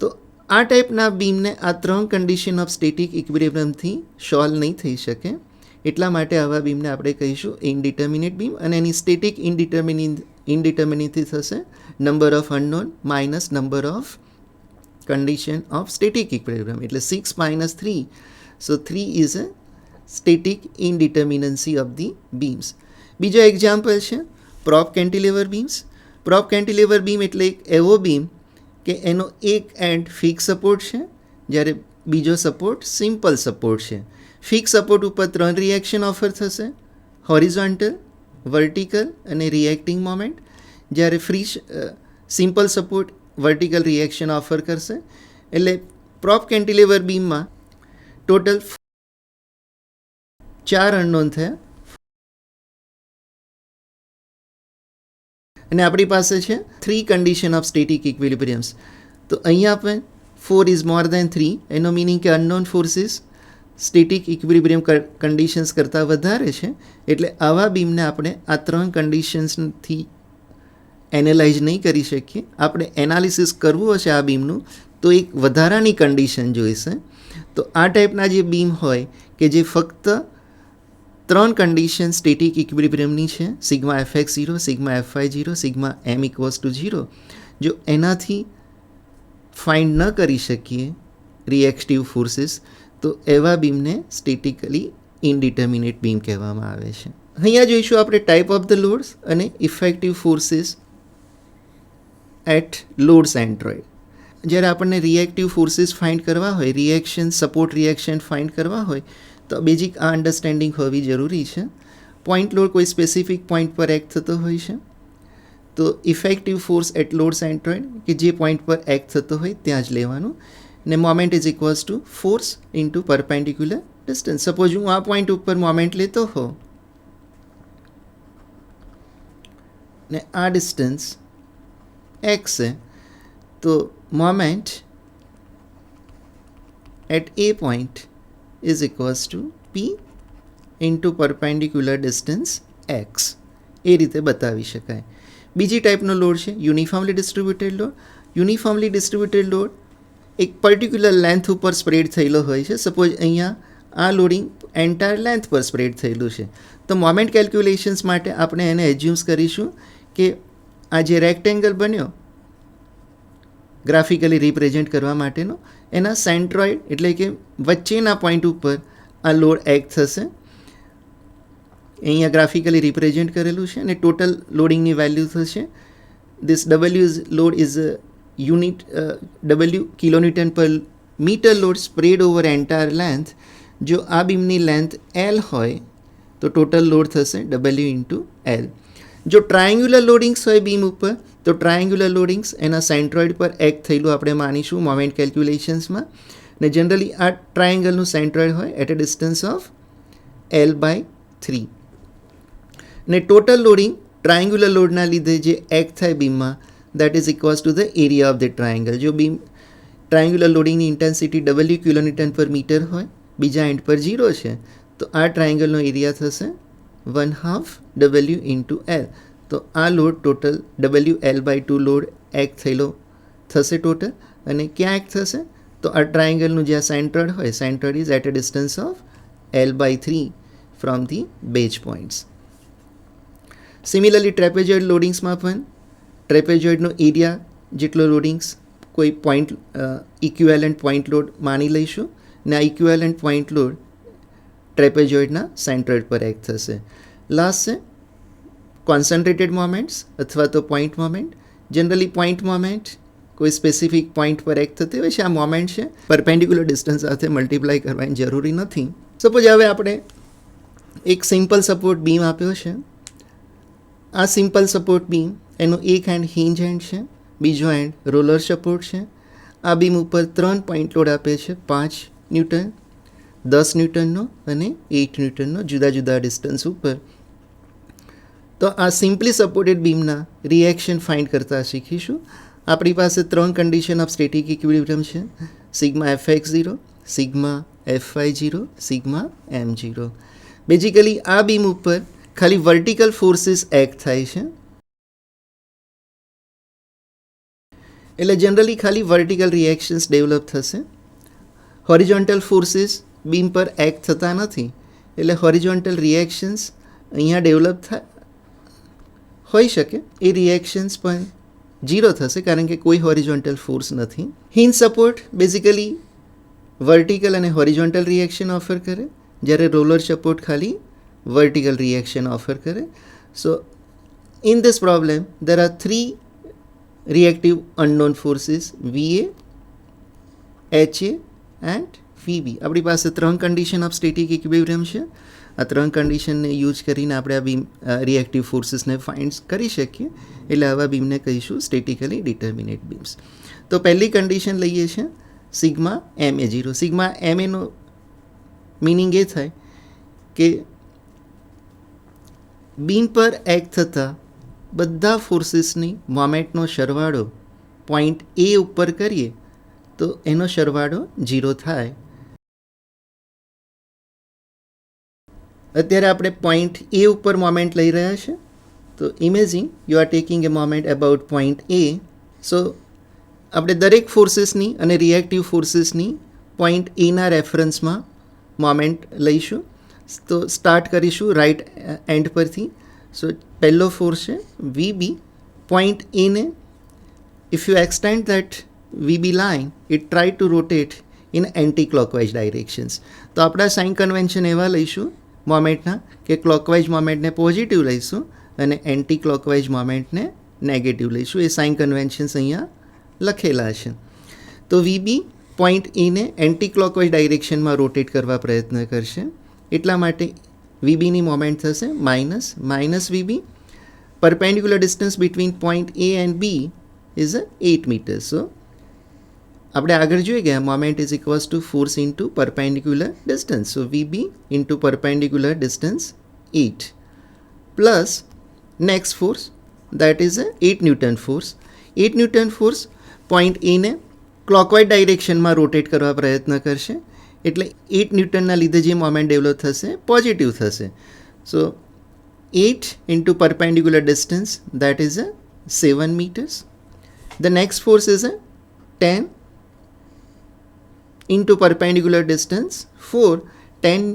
તો આ ટાઈપના બીમને આ 3 કન્ડિશન ઓફ સ્ટેટિક ઇક્વિલિબ્રિયમથી સોલ્વ નહીં થઈ શકે. એટલા માટે આવા બીમને આપણે કહીશું ઇનડિટર્મિનેટ બીમ, અને એની સ્ટેટિક ઇનડિટર્મિનેટથી થશે number of unknown minus number of condition of static equilibrium, એટલે 6 - 3, so 3 is a static indeterminacy of the beams. બીજો એક્ઝામ્પલ છે prop cantilever beams. Prop cantilever beam એટલે એક એવો બીમ કે એનો એક એન્ડ ફિક્સ સપોર્ટ છે, જ્યારે બીજો સપોર્ટ સિમ્પલ સપોર્ટ છે. ફિક્સ સપોર્ટ ઉપર 3 રિએક્શન ઓફર થશે, હોરિઝોન્ટલ, વર્ટિકલ અને રિએક્ટિંગ મોમેન્ટ, જ્યારે simple support vertical reaction offer કરશે. એટલે પ્રોપ કેન્ટિલેવર બીમમાં ટોટલ 4 અનનોન થયા અને આપણી પાસે છે 3 કન્ડિશન ઓફ સ્ટેટિક ઇક્વિલિબ્રિયમ્સ. તો અહીંયા આપણે 4 ઇઝ મોર દેન 3, એનો મિનિંગ કે unknown forces static equilibrium conditions કરતાં વધારે છે. એટલે આવા બીમને આપણે આ 3 કન્ડિશન્સથી એનાલાઇઝ નહીં કરી શકીએ. આપણે એનાલિસિસ કરવું હશે આ બીમનું તો એક વધારાની કન્ડિશન જોઈશે. તો આ ટાઈપના જે બીમ હોય કે જે ફક્ત 3 કન્ડિશન સ્ટેટિક ઇક્વિલિબ્રિયમની છે, sigma fx0, sigma fy0, sigma m = 0, જો એનાથી ફાઇન્ડ ન કરી શકીએ રિએક્ટિવ ફોર્સીસ, તો એવા બીમને સ્ટેટિકલી ઇનડિટર્મિનેટ બીમ કહેવામાં આવે છે. અહીંયા જોઈશું આપણે ટાઈપ ઓફ ધ લોડ્સ અને effective forces at load centroid. જ્યારે આપણને રિએક્ટિવ ફોર્સીસ ફાઇન્ડ કરવા હોય, સપોર્ટ રિએક્શન ફાઇન્ડ કરવા હોય, તો બેઝિક આ અન્ડરસ્ટેન્ડિંગ હોવી જરૂરી છે. પોઈન્ટ લોડ કોઈ સ્પેસિફિક પોઈન્ટ પર એક્ટ થતો હોય છે, તો effective force at load centroid કે જે પોઈન્ટ પર એક્ટ થતો હોય ત્યાં જ લેવાનું, ને moment is equals to force into perpendicular distance. Suppose હું આ પોઈન્ટ ઉપર મોમેન્ટ લેતો હોઉં ને આ ડિસ્ટન્સ x છે, તો moment at a point is equals to p into perpendicular distance x. એ રીતે બતાવી શકાય. બીજી ટાઈપનો લોડ છે uniformly distributed load. Uniformly distributed load એક પર્ટિક્યુલર લેન્થ ઉપર સ્પ્રેડ થયેલો હોય છે. સપોઝ અહીંયા આ લોડિંગ એન્ટાયર લેન્થ પર સ્પ્રેડ થયેલું છે, તો મોમેન્ટ કેલ્ક્યુલેશન્સ માટે આપણે એને એઝ્યુમ્સ કરીશું કે આ જે રેક્ટેંગલ બન્યો ગ્રાફિકલી રિપ્રેઝેન્ટ કરવા માટેનો, એના સેન્ટ્રોઇડ એટલે કે વચ્ચેના પોઈન્ટ ઉપર આ લોડ એક્ટ થશે. અહીંયા ગ્રાફિકલી રિપ્રેઝેન્ટ કરેલું છે અને ટોટલ લોડિંગની વેલ્યુ થશે this load is unit W kilonewton પર metre load spread over entire length. જો આ બીમની લેન્થ L હોય તો ટોટલ લોડ થશે W ઇન્ટુ L. જો ટ્રાયેંગ્યુલર લોડિંગ્સ હોય બીમ ઉપર, તો ટ્રાયેંગ્યુલર લોડિંગ્સ એના સેન્ટ્રોઇડ પર એક્ટ થયેલું આપણે માનીશું મોમેન્ટ કેલ્ક્યુલેશન્સમાં. ને જનરલી આ ટ્રાયેંગલનું સેન્ટ્રોઇડ હોય at a distance of L/3. ને ટોટલ લોડિંગ ટ્રાયેંગ્યુલર લોડના લીધે જે એક્ટ થાય બીમમાં, that is equals to the area of the triangle. જો બીમ ટ્રાયેંગ્યુલર લોડિંગની ઇન્ટેન્સિટી W કિલોન્યુટન પર મીટર હોય, બીજા એન્ડ પર 0 છે, તો આ ટ્રાયેંગલનો એરિયા થશે 1/2 W ઇન્ટુ L. તો આ load total WL/2 load act થયેલો થશે ટોટલ. અને ક્યાં એક્ટ થશે? તો આ ટ્રાયેંગલનું જ્યાં સેન્ટ્રોઇડ હોય, centroid is at a distance of L/3 from the base points. Similarly trapezoid લોડિંગ્સમાં પણ ટ્રેપેઝોઇડનો એરિયા જેટલો લોડિંગ્સ કોઈ પોઈન્ટ ઇક્વિવેલન્ટ પોઈન્ટ લોડ માની લઈશું, ને આ ઇક્વિવેલન્ટ પોઈન્ટ લોડ ટ્રેપેઝોઇડના સેન્ટ્રોઇડ પર એક્ટ થશે. લાસ્ટ છે કોન્સન્ટ્રેટેડ મોમેન્ટ્સ અથવા તો point moment. Generally point moment કોઈ સ્પેસિફિક પોઈન્ટ પર એક્ટ થતી હોય છે. આ મોમેન્ટ છે પરપેન્ડિક્યુલર ડિસ્ટન્સ સાથે મલ્ટીપ્લાય કરવાની જરૂરી નથી. સપોઝ હવે આપણે એક સિમ્પલ સપોર્ટ બીમ આપ્યો છે. આ સિમ્પલ સપોર્ટ બીમ એનો એક હેન્ડ હિંજ હેન્ડ છે, બીજો હેન્ડ રોલર સપોર્ટ છે. આ બીમ ઉપર 3 પોઈન્ટ લોડ આપે છે 5 ન્યૂટન, 10 ન્યૂટનનો અને 8 ન્યૂટનનો જુદા જુદા ડિસ્ટન્સ ઉપર. તો આ સિમ્પલી સપોર્ટેડ બીમના રિએક્શન ફાઇન્ડ કરતાં શીખીશું. આપણી પાસે 3 કન્ડિશન ઓફ સ્ટેટિક ઇક્વિલિબ્રિયમ છે: sigma fx0, sigma fy0, sigma m0. Basically આ બીમ ઉપર ખાલી વર્ટિકલ ફોર્સીસ એક્ટ થાય છે, એટલે જનરલી ખાલી વર્ટિકલ રિએક્શન્સ ડેવલપ થશે. હોરિઝોન્ટલ ફોર્સીસ બીમ પર એક્ટ થતા નથી, એટલે હોરિઝોન્ટલ રિએક્શન્સ અહીંયા ડેવલપ હોઈ શકે. એ રિએક્શન્સ પણ 0 થશે કારણ કે કોઈ હોરિઝોન્ટલ ફોર્સ નથી. હિન્જ સપોર્ટ બેઝિકલી વર્ટિકલ અને હોરિઝોન્ટલ રિએક્શન ઓફર કરે, જ્યારે રોલર સપોર્ટ ખાલી વર્ટિકલ રિએક્શન ઓફર કરે. સો in this problem there are 3 reactive unknown forces: VA, HA and VB. આપણી પાસે 3 કન્ડિશન ઓફ સ્ટેટિક ઇક્વિલિબ્રિયમ છે. આ 3 કન્ડિશનને યુઝ કરીને આપણે આ બીમ રિએક્ટિવ ફોર્સીસને ફાઇન્ડ કરી શકીએ, એટલે આવા બીમને કહીશું સ્ટેટિકલી ડિટર્મિનેટ બીમ્સ. તો પહેલી કન્ડિશન લઈએ છીએ સિગ્મા MA0. સિગ્મા MAનો મિનિંગ એ થાય કે બીમ પર એક્ટ થતા બધા ફોર્સીસની મોમેન્ટનો સરવાળો પોઈન્ટ એ ઉપર કરીએ તો એનો સરવાળો 0 થાય. અત્યારે આપણે પોઈન્ટ એ ઉપર મોમેન્ટ લઈ રહ્યા છે, તો imagine you are taking a moment about point A. So આપણે દરેક ફોર્સીસની અને રિએક્ટિવ ફોર્સીસની પોઈન્ટ એના રેફરન્સમાં મોમેન્ટ લઈશું. તો સ્ટાર્ટ કરીશું રાઇટ એન્ડ પરથી. સો પહેલો ફોર્સ છે VB. પોઈન્ટ એને if you extend that VB line, it try to rotate in anti clockwise directions. તો આપણા સાઇન કન્વેન્શન એવા લઈશું મોમેન્ટના કે ક્લોકવાઇઝ મોમેન્ટને પોઝિટિવ લઈશું અને એન્ટી ક્લોકવાઇઝ મોમેન્ટને નેગેટિવ લઈશું. એ સાઇન કન્વેન્શન્સ અહીંયા લખેલા છે. તો VB પોઈન્ટ એને એન્ટી ક્લોકવાઇઝ ડાયરેક્શનમાં રોટેટ કરવા પ્રયત્ન કરશે, એટલા માટે VBની મોમેન્ટ થશે minus VB. Perpendicular distance between point A and B is 8 metres. So આપણે આગળ જોઈ ગયા moment is equals to force into perpendicular distance. So VB into perpendicular distance 8 plus next force that is 8 newton force. 8 newton force point એને clockwise ડાયરેક્શનમાં rotate કરવા પ્રયત્ન કરશે, એટલે 8 ન્યૂટનના લીધે જે મોમેન્ટ ડેવલપ થશે પોઝિટિવ થશે. So 8 into perpendicular distance that is 7 meters. The next force is 10 into perpendicular distance 4. 10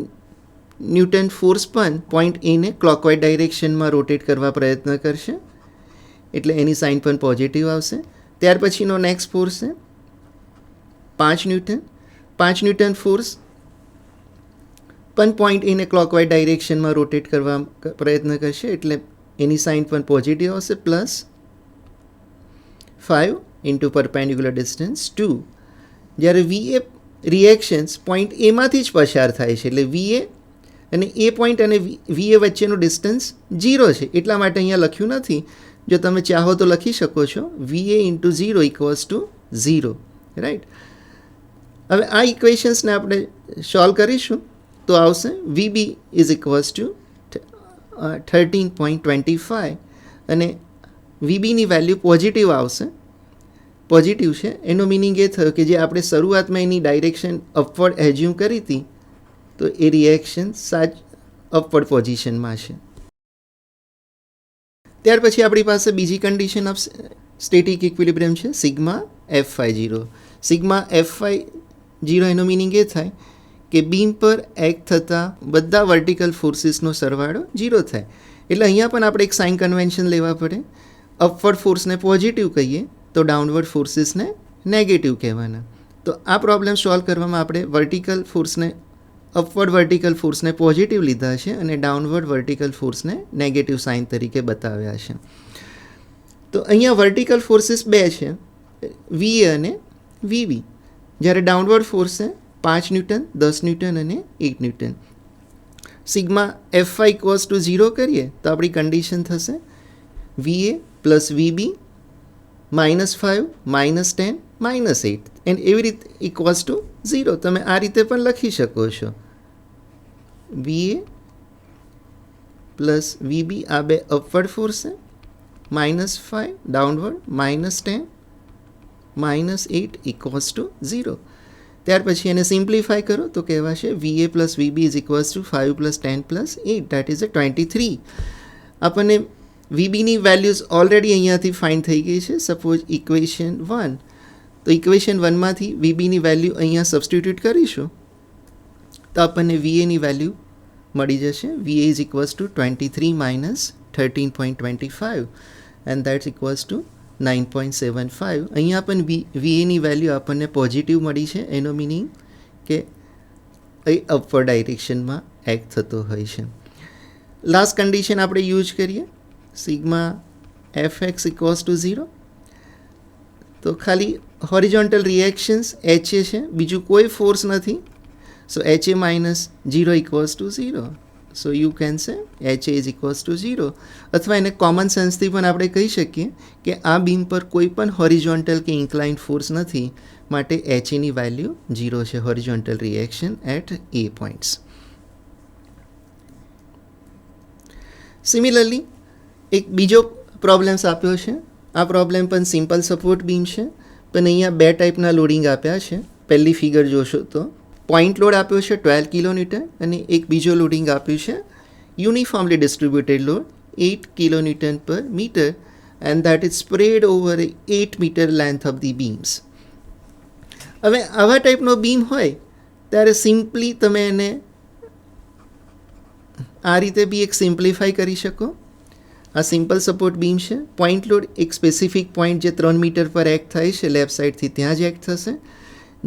newton force પણ પોઈન્ટ એને ક્લોકવાઇઝ ડાયરેક્શનમાં રોટેટ કરવા પ્રયત્ન કરશે, એટલે એની સાઇન પણ પોઝિટિવ આવશે. ત્યાર પછીનો નેક્સ્ટ ફોર્સ છે 5 ન્યૂટન. 5 ન્યૂટન ફોર્સ પણ પોઈન્ટ એને ક્લોકવાઇઝ ડાયરેક્શનમાં રોટેટ કરવા પ્રયત્ન કરશે, એટલે એની સાઇન પણ પોઝિટિવ આવશે, પ્લસ 5 ઇન્ટુ પરપેન્ડિક્યુલર ડિસ્ટન્સ 2. જ્યારે VA રિએક્શન્સ પોઈન્ટ એમાંથી જ પસાર થાય છે, એટલે VA અને એ પોઈન્ટ અને VA વચ્ચેનું ડિસ્ટન્સ 0 છે, એટલા માટે અહીંયા લખ્યું નથી. જો તમે ચાહો તો લખી શકો છો VA into 0 equals to 0, right. હવે આ ઇક્વેશન્સને આપણે સોલ્વ કરીશું તો આવશે VB ઇઝ ઇક્વલ્સ ટુ 13.25 અને VBની વેલ્યુ પોઝિટિવ આવશે. પોઝિટિવ છે એનો મિનિંગ એ થયો કે જે આપણે શરૂઆતમાં એની ડાયરેક્શન અપવર્ડ એઝ્યુમ કરી હતી, તો એ રિએક્શન અપવર્ડ પોઝિશનમાં છે. ત્યાર પછી આપણી પાસે બીજી કન્ડિશન ઓફ સ્ટેટિક ઇક્વિલિબ્રિયમ છે સિગ્મા Fy0. સિગ્મા Fy0 એનો મિનિંગ એ થાય કે બીમ પર એક્ટ થતા બધા વર્ટિકલ ફોર્સીસનો સરવાળો 0 થાય. એટલે અહીંયા પણ આપણે એક સાઇન કન્વેન્શન લેવા પડે. અપવર્ડ ફોર્સને પોઝિટિવ કહીએ તો ડાઉનવર્ડ ફોર્સીસને નેગેટિવ કહેવાના. તો આ પ્રોબ્લેમ સોલ્વ કરવામાં આપણે વર્ટિકલ ફોર્સને અપવર્ડ વર્ટિકલ ફોર્સને પોઝિટિવ લીધા છે અને ડાઉનવર્ડ વર્ટિકલ ફોર્સને નેગેટિવ સાઇન તરીકે બતાવ્યા છે. તો અહીંયા વર્ટિકલ ફોર્સીસ 2 છે, VA અને VB, જ્યારે ડાઉનવર્ડ ફોર્સ છે 5 ન્યૂટન, 10 ન્યૂટન અને 8 newton. Sigma Fy equals to 0 કરીએ તો આપણી કન્ડિશન થશે VA પ્લસ VB -5 -10 -8 એન્ડ એવી રીતે ઇક્વલ્સ ટુ 0. તમે આ રીતે પણ લખી શકો છો. VA પ્લસ VB આ બે અપવર્ડ ફોર્સ છે, -5 ડાઉનવર્ડ, -10 -8 ઇક્વલ્સ ટુ 0. ત્યાર પછી એને સિમ્પ્લિફાય કરો તો કહેવાશે VA plus VB is equals two 5 + 10 + 8 that is 23. આપણને VBની વેલ્યુઝ ઓલરેડી અહીંયાથી ફાઇન્ડ થઈ ગઈ છે. સપોઝ ઇક્વેશન 1, તો ઇક્વેશન 1માંથી VBની વેલ્યુ અહીંયા સબસ્ટિટ્યૂટ કરીશું તો આપણને VAની વેલ્યુ મળી જશે. VA is equals two 23 - 13.25 and that's equals two 9.75. અહીંયા પણ VAની વેલ્યુ આપણને પોઝિટિવ મળી છે. એનો મિનિંગ કે એ અપવર્ડ ડાયરેક્શનમાં એક્ટ થતો હોય છે. લાસ્ટ કન્ડિશન આપણે યુઝ કરીએ, સિગ્મા FX ઇક્વલ્સ ટુ 0. તો ખાલી હોરિઝોન્ટલ રિએક્શન્સ HA છે, બીજું કોઈ ફોર્સ નથી. સો HA - 0 equals to 0. So you can say HA is equals to 0. અથવા એને કોમન સેન્સથી પણ આપણે કહી શકીએ કે આ બીમ પર કોઈ પણ હોરિઝોન્ટલ કે ઇન્ક્લાઇન્ડ ફોર્સ નથી, માટે HAની વેલ્યુ 0 છે. Horizontal reaction at A points. Similarly એક બીજો પ્રોબ્લેમ્સ આપ્યો છે. આ પ્રોબ્લેમ પણ સિમ્પલ સપોર્ટ બીમ છે, પણ અહીંયા બે ટાઈપના લોડિંગ આપ્યા છે. પહેલી ફિગર જોશો તો પોઈન્ટ લોડ આપ્યો છે 12 કિલોન્યુટન અને એક બીજો લોડિંગ આપ્યું છે યુનિફોર્મલી ડિસ્ટ્રીબ્યુટેડ લોડ 8 કિલોન્યુટન પર meter and that is spread over 8 meter length of the beams. હવે આવા ટાઈપનો બીમ હોય ત્યારે સિમ્પલી તમે એને આ રીતે બી એક સિમ્પ્લિફાઈ કરી શકો. આ સિમ્પલ સપોર્ટ બીમ છે. પોઈન્ટ લોડ એક સ્પેસિફિક પોઈન્ટ જે 3 મીટર પર એક્ટ થાય છે લેફ્ટ સાઈડથી ત્યાં જ એક્ટ થશે.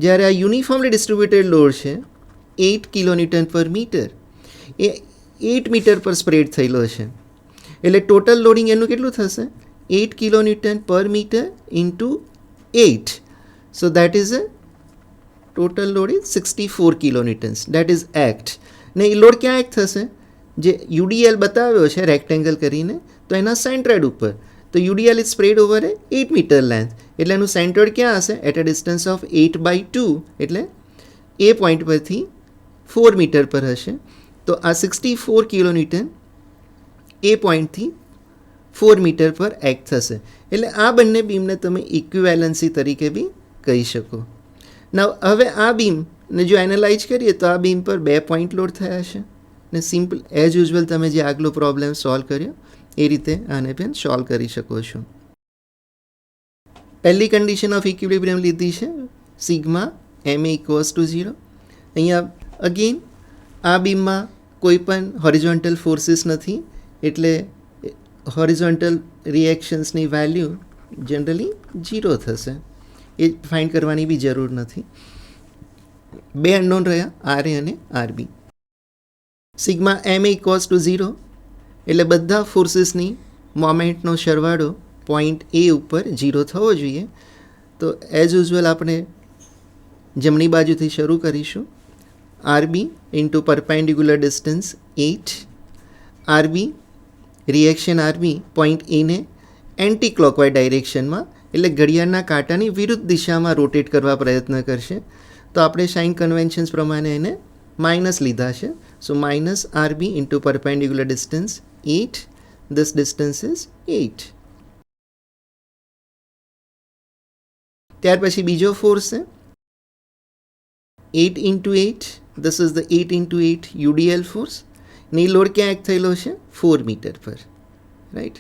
જ્યારે આ યુનિફોર્મલી ડિસ્ટ્રીબ્યુટેડ લોડ છે 8 કિલોન્યુટન પર મીટર, એ 8 મીટર પર સ્પ્રેડ થયેલો છે. એટલે ટોટલ લોડિંગ એનું કેટલું થશે? 8 kilonewton per meter into 8. So that is a total load is 64 kilonewtons. That is act. ને એ લોડ ક્યાં એક્ટ થશે? જે UDL બતાવ્યો છે રેક્ટેંગલ કરીને, તો એના સેન્ટ્રોઇડ ઉપર. તો UDL is spread over a 8 meter length, એટલે એનું સેન્ટ્રોઇડ ક્યાં હશે? એટ અ ડિસ્ટન્સ ઓફ 8/2, એટલે એ પોઈન્ટ પરથી 4 મીટર પર હશે. તો આ 64 કિલોન્યુટન એ પોઈન્ટથી 4 મીટર પર એક્ટ થશે. એટલે આ બંને બીમને તમે ઇક્વિવેલન્સી તરીકે બી કહી શકો. ના હવે આ બીમને જો એનાલાઇઝ કરીએ તો આ બીમ પર 2 પોઈન્ટ લોડ થયા છે ને સિમ્પલ એઝ યુઝ્યુઅલ તમે જે આગલો પ્રોબ્લેમ સોલ્વ કર્યો એ રીતે આને પણ સોલ્વ કરી શકો છો. પહેલી કન્ડિશન ઓફ ઇક્વિલિબ્રિયમ લીધી છે સિગ્મા MA ઇક્વલ્સ ટુ 0. અહીંયા અગેન આ બીમમાં કોઈ પણ હોરિઝોન્ટલ ફોર્સીસ નથી, એટલે હોરિઝોન્ટલ રિએક્શન્સની વેલ્યુ જનરલી 0 થશે. એ ફાઇન્ડ કરવાની બી જરૂર નથી. 2 અનનોન રહ્યા RA અને RB. Sigma MA equals to 0 એટલે બધા ફોર્સીસની મોમેન્ટનો સરવાળો પોઈન્ટ A ઉપર 0 થવો જોઈએ. તો એઝ યુઝ્યુઅલ આપણે જમણી બાજુથી શરૂ કરીશું. RB into perpendicular distance 8. RB reaction RB point Aને એન્ટી ક્લોકવાઇઝ ડાયરેક્શનમાં એટલે ઘડિયાળના કાંટાની વિરુદ્ધ દિશામાં રોટેટ કરવા પ્રયત્ન કરશે. તો આપણે સાઇન કન્વેન્શન્સ પ્રમાણે એને માઇનસ લીધા છે. So minus RB into perpendicular distance 8. This distance is 8. ત્યાર પછી બીજો ફોર્સ છે 8 into 8. This is the 8 into 8 UDL force. ને એ લોડ ક્યાં એક્ટ થયેલો છે? 4 મીટર પર, રાઈટ.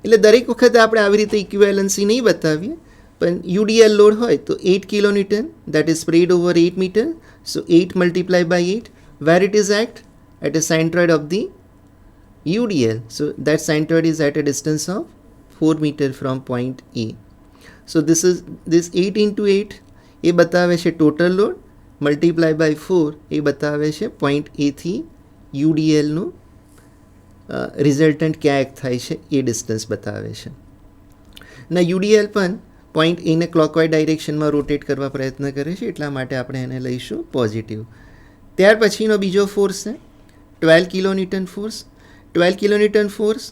એટલે દરેક વખતે આપણે આવી રીતે ઇક્વિવેલન્સી નહીં બતાવીએ, પણ UDL લોડ હોય તો 8 kilonewton that is spread over 8 meter. So 8 multiply by 8. Where it is act? At a centroid of the UDL. So that centroid is at a distance of 4 meter from point A. So this 8 into 8 એ બતાવે છે total load, multiply by 4 એ બતાવે છે point A થી UDLનું resultant ક્યાં act થાય છે એ distance બતાવે છે. ના UDL પણ પોઈન્ટ એને ક્લોકવાઇઝ ડાયરેક્શનમાં રોટેટ કરવા પ્રયત્ન કરે છે, એટલા માટે આપણે એને લઈશું પોઝિટિવ. ત્યાર પછીનો બીજો ફોર્સ છે 12 kilonewton force. 12 kilonewton force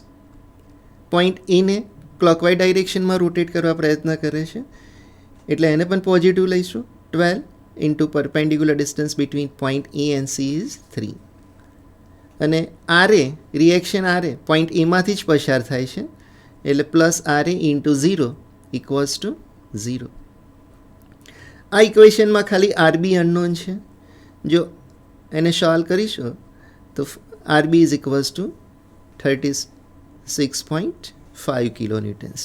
point એને ક્લોકવાઇઝ ડાયરેક્શનમાં રોટેટ કરવા પ્રયત્ન કરે છે. એટલે એને પણ પોઝિટિવ લઈશું. 12 into perpendicular distance between point A and C is 3. અને આરએ રિએક્શન આરએ પોઈન્ટ એમાંથી જ પસાર થાય છે એટલે પ્લસ આરએ ઇન્ટુ 0 ઇક્વલ્સ ટુ 0. આ ઇક્વેશનમાં ખાલી આરબી અનનોન છે. જો એને સોલ્વ કરીશું તો RB is equals to 36.5 kilonewtons.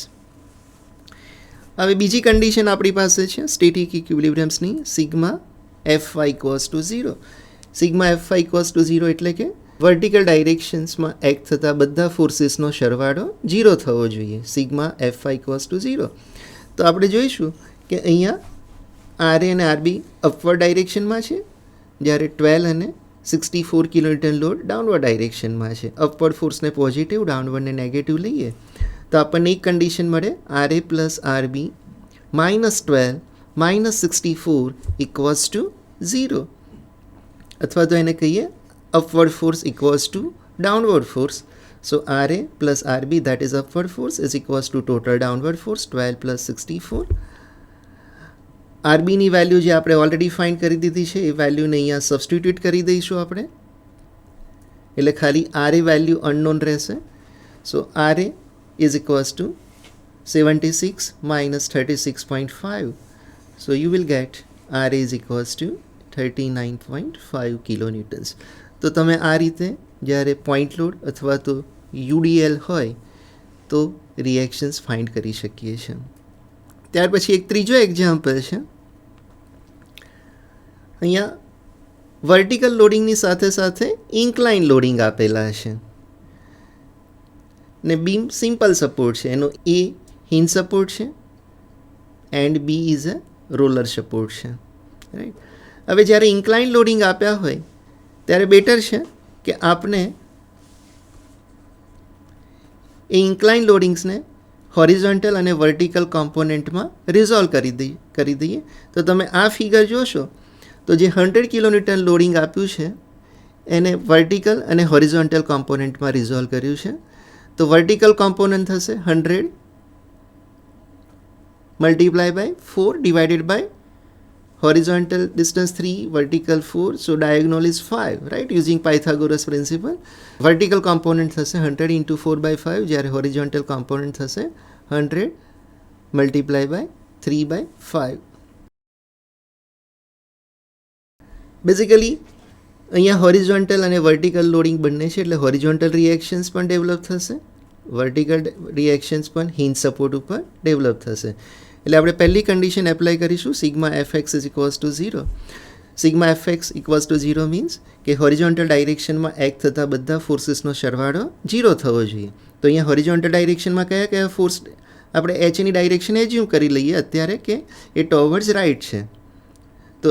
હવે બીજી કન્ડિશન આપણી પાસે છે સ્ટેટિક ઇક્વિલિબ્રિયમ્સની, sigma F Y equals to 0. Sigma F Y equals to 0 એટલે કે વર્ટિકલ ડાયરેક્શન્સમાં એક્ટ થતા બધા ફોર્સીસનો સરવાળો 0 થવો જોઈએ. Sigma F Y equals to 0. તો આપણે જોઈશું કે અહીંયા આરએ અને આરબી અપવર્ડ ડાયરેક્શનમાં છે, જ્યારે 12 અને 64 કિલોન્યુટન લોડ ડાઉનવર્ડ ડાયરેક્શનમાં છે. અપવર્ડ ફોર્સને પોઝિટિવ, ડાઉનવર્ડને નેગેટિવ લઈએ તો આપણને એક કન્ડિશન મળે, RA plus RB minus 12 minus 64 equals to 0. અથવા તો એને કહીએ upward force equals to downward force. So RA plus RB, that is upward force, is equals to total downward force 12 plus 64. RB ની વેલ્યુ જે આપણે already find કરી દીધી છે એ વેલ્યુને અહીંયા સબસ્ટિટ્યુટ કરી દઈશું આપણે, એટલે ખાલી RA વેલ્યુ અનનોન રહેશે. સો RA is equals to 76 minus 36.5. So you will get RA is equals to 39.5 kilonewtons. તો તમે આ રીતે જ્યારે પોઈન્ટ લોડ અથવા તો યુડીએલ હોય તો રિએક્શન્સ ફાઇન્ડ કરી શકીએ છીએ. ત્યાર પછી એક ત્રીજો એક્ઝામ્પલ છે. અહીંયા વર્ટિકલ લોડિંગની સાથે સાથે ઇન્ક્લાઇન લોડિંગ આપેલા છે ને બીમ સિમ્પલ સપોર્ટ છે. એનો એ હિન્જ સપોર્ટ છે and B is a roller support છે, રાઈટ. હવે જ્યારે ઇન્ક્લાઇન લોડિંગ આપ્યા હોય ત્યારે બેટર છે કે આપણે એ ઇન્ક્લાઇન લોડિંગ્સને હોરિઝોન્ટલ અને વર્ટિકલ કોમ્પોનન્ટમાં રિઝોલ્વ કરી દઈએ. તો તમે આ ફિગર જોશો તો જે 100 કિલોન્યુટન લોડિંગ આપ્યું છે એને વર્ટિકલ અને હોરિઝોન્ટલ કોમ્પોનન્ટમાં રિઝોલ્વ કર્યું છે. તો વર્ટિકલ કોમ્પોનન્ટ થશે 100 multiply by 4 divided by horizontal distance 3, vertical 4, so diagonal is 5, right, using Pythagoras principle. Vertical component થશે 100 into 4 by 5, જ્યારે horizontal component થશે 100 multiply by 3 by 5. બેઝિકલી અહીંયા હોરિઝોન્ટલ અને વર્ટિકલ લોડિંગ બંને છે એટલે હોરિઝોન્ટલ રિએક્શન્સ પણ ડેવલપ થશે, વર્ટિકલ રિએક્શન્સ પણ હિન્જ સપોર્ટ ઉપર ડેવલપ થશે. એટલે આપણે પહેલી કન્ડિશન એપ્લાય કરીશું, sigma F x is equals to 0. Sigma F x equals to 0 means કે હોરિઝોન્ટલ ડાયરેક્શનમાં એક્ટ થતા બધા ફોર્સીસનો સરવાળો 0 થવો જોઈએ. તો અહીંયા હોરિઝોન્ટલ ડાયરેક્શનમાં કયા કયા ફોર્સ આપણે એચની ડાયરેક્શન એઝ્યુમ કરી લઈએ અત્યારે કે એ ટોવર્ડ્સ રાઇટ છે. તો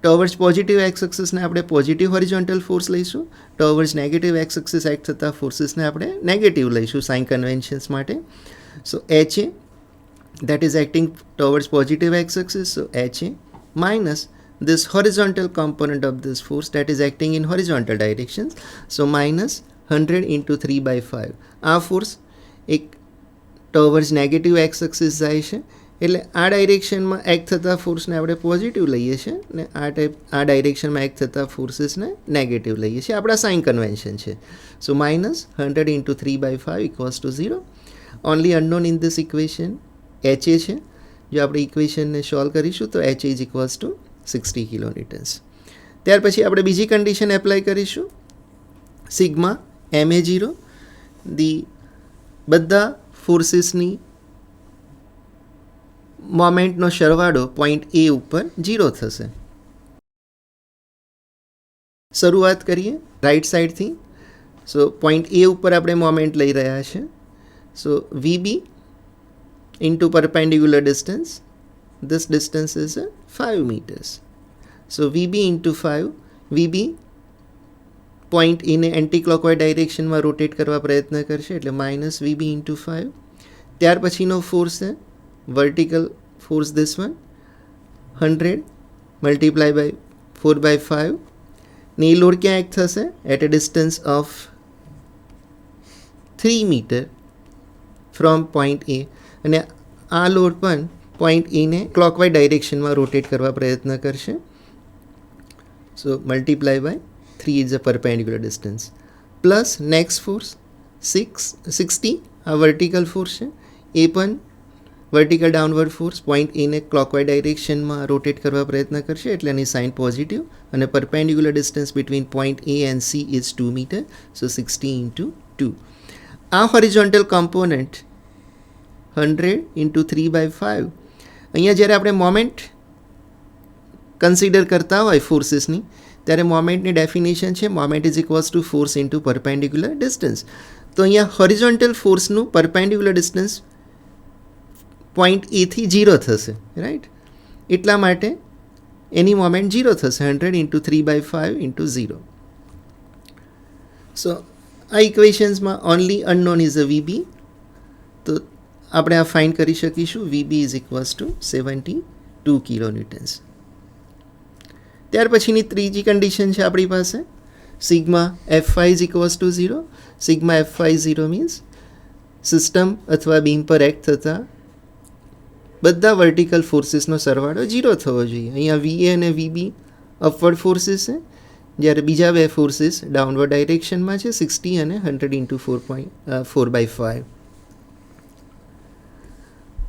ટોવર્ડ્સ પોઝિટિવ એક્સ એક્સિસને આપણે પોઝિટિવ હોરિઝોન્ટલ ફોર્સ લઈશું, towards negative X axis act થતા ફોર્સીસને આપણે નેગેટિવ લઈશું સાઇન કન્વેન્શન્સ માટે. So H A that is acting towards positive x-axis, so HA minus this horizontal component of this force that is acting in horizontal directions, so minus 100 into 3 by 5. આ force એક towards negative x-axis જાય છે એટલે આ ડાયરેક્શનમાં act થતા ફોર્સને આપણે positive લઈએ છીએ ને આ ડાયરેક્શનમાં એક્ટ થતા ફોર્સીસને નેગેટિવ લઈએ છીએ. આપણા સાઇન કન્વેન્શન છે. સો minus 100 into 3 by 5 equals to 0. Only unknown in this equation H એ છે. જો આપણે ઇક્વેશનને સોલ્વ કરીશું તો એચ ઇઝ ઇક્વલ્સ ટુ 60 કિલોન્યુટન્સ. ત્યાર પછી આપણે બીજી કન્ડિશન એપ્લાય કરીશું, સિગ્મા એમ એ 0. બધા ફોર્સીસની મોમેન્ટનો સરવાળો પોઈન્ટ એ ઉપર 0 થશે. શરૂઆત કરીએ રાઇટ સાઈડથી. સો પોઈન્ટ એ ઉપર આપણે મોમેન્ટ લઈ રહ્યા છે. સો VB into perpendicular distance, this distance is 5 meters. So VB into 5, VB point in anti-clockwise direction માં રોટેટ કરવા પ્રયત્ન કરશે એટલે માઇનસ VB into 5. ત્યાર પછીનો ફોર્સ છે vertical force, this one 100 multiply by 4 by 5 ને એ લોડ ક્યાં એક્ટ થશે at a distance of 3 meter from point A અને આ લોડ પણ પોઈન્ટ એને ક્લોકવાઇઝ ડાયરેક્શનમાં રોટેટ કરવા પ્રયત્ન કરશે. So multiply by 3 is a perpendicular distance plus next force 60 આ વર્ટિકલ ફોર્સ છે, એ પણ વર્ટિકલ ડાઉનવર્ડ ફોર્સ પોઈન્ટ એને ક્લોકવાઇઝ ડાયરેક્શનમાં રોટેટ કરવા પ્રયત્ન કરશે એટલે એની સાઇન પોઝિટિવ અને perpendicular distance between point A and C is 2 metre. So 60 into 2. આ હોરિઝોન્ટલ કોમ્પોનન્ટ 100 ઇન્ટુ 3/5. અહીંયા જ્યારે આપણે મોમેન્ટ કન્સિડર કરતા હોય ફોર્સીસની ત્યારે મોમેન્ટની ડેફિનેશન છે moment is equals to force into perpendicular distance. તો અહીંયા હોરિઝોન્ટલ ફોર્સનું પરપેન્ડિક્યુલર ડિસ્ટન્સ પોઈન્ટ એથી 0 થશે, રાઈટ. એટલા માટે એની મોમેન્ટ 0 થશે, 100 ઇન્ટુ 3/5 ઇન્ટુ 0. સો આ ઇક્વેશન્સમાં only unknown is a VB. તો આપણે આ ફાઇન્ડ કરી શકીશું VB is equals to 72 kilonewtons. ત્યાર પછીની ત્રીજી કન્ડિશન છે આપણી પાસે sigma F5 is equals to 0. Sigma F5 0 means system અથવા બીમ પર એક્ટ થતા બધા વર્ટિકલ ફોર્સીસનો સરવાળો 0 થવો જોઈએ. અહીંયા VA અને VB અપવર્ડ ફોર્સીસ છે, જ્યારે બીજા બે ફોર્સીસ ડાઉનવર્ડ ડાયરેક્શનમાં છે, 60 અને 100 ઇન્ટુ 4/5.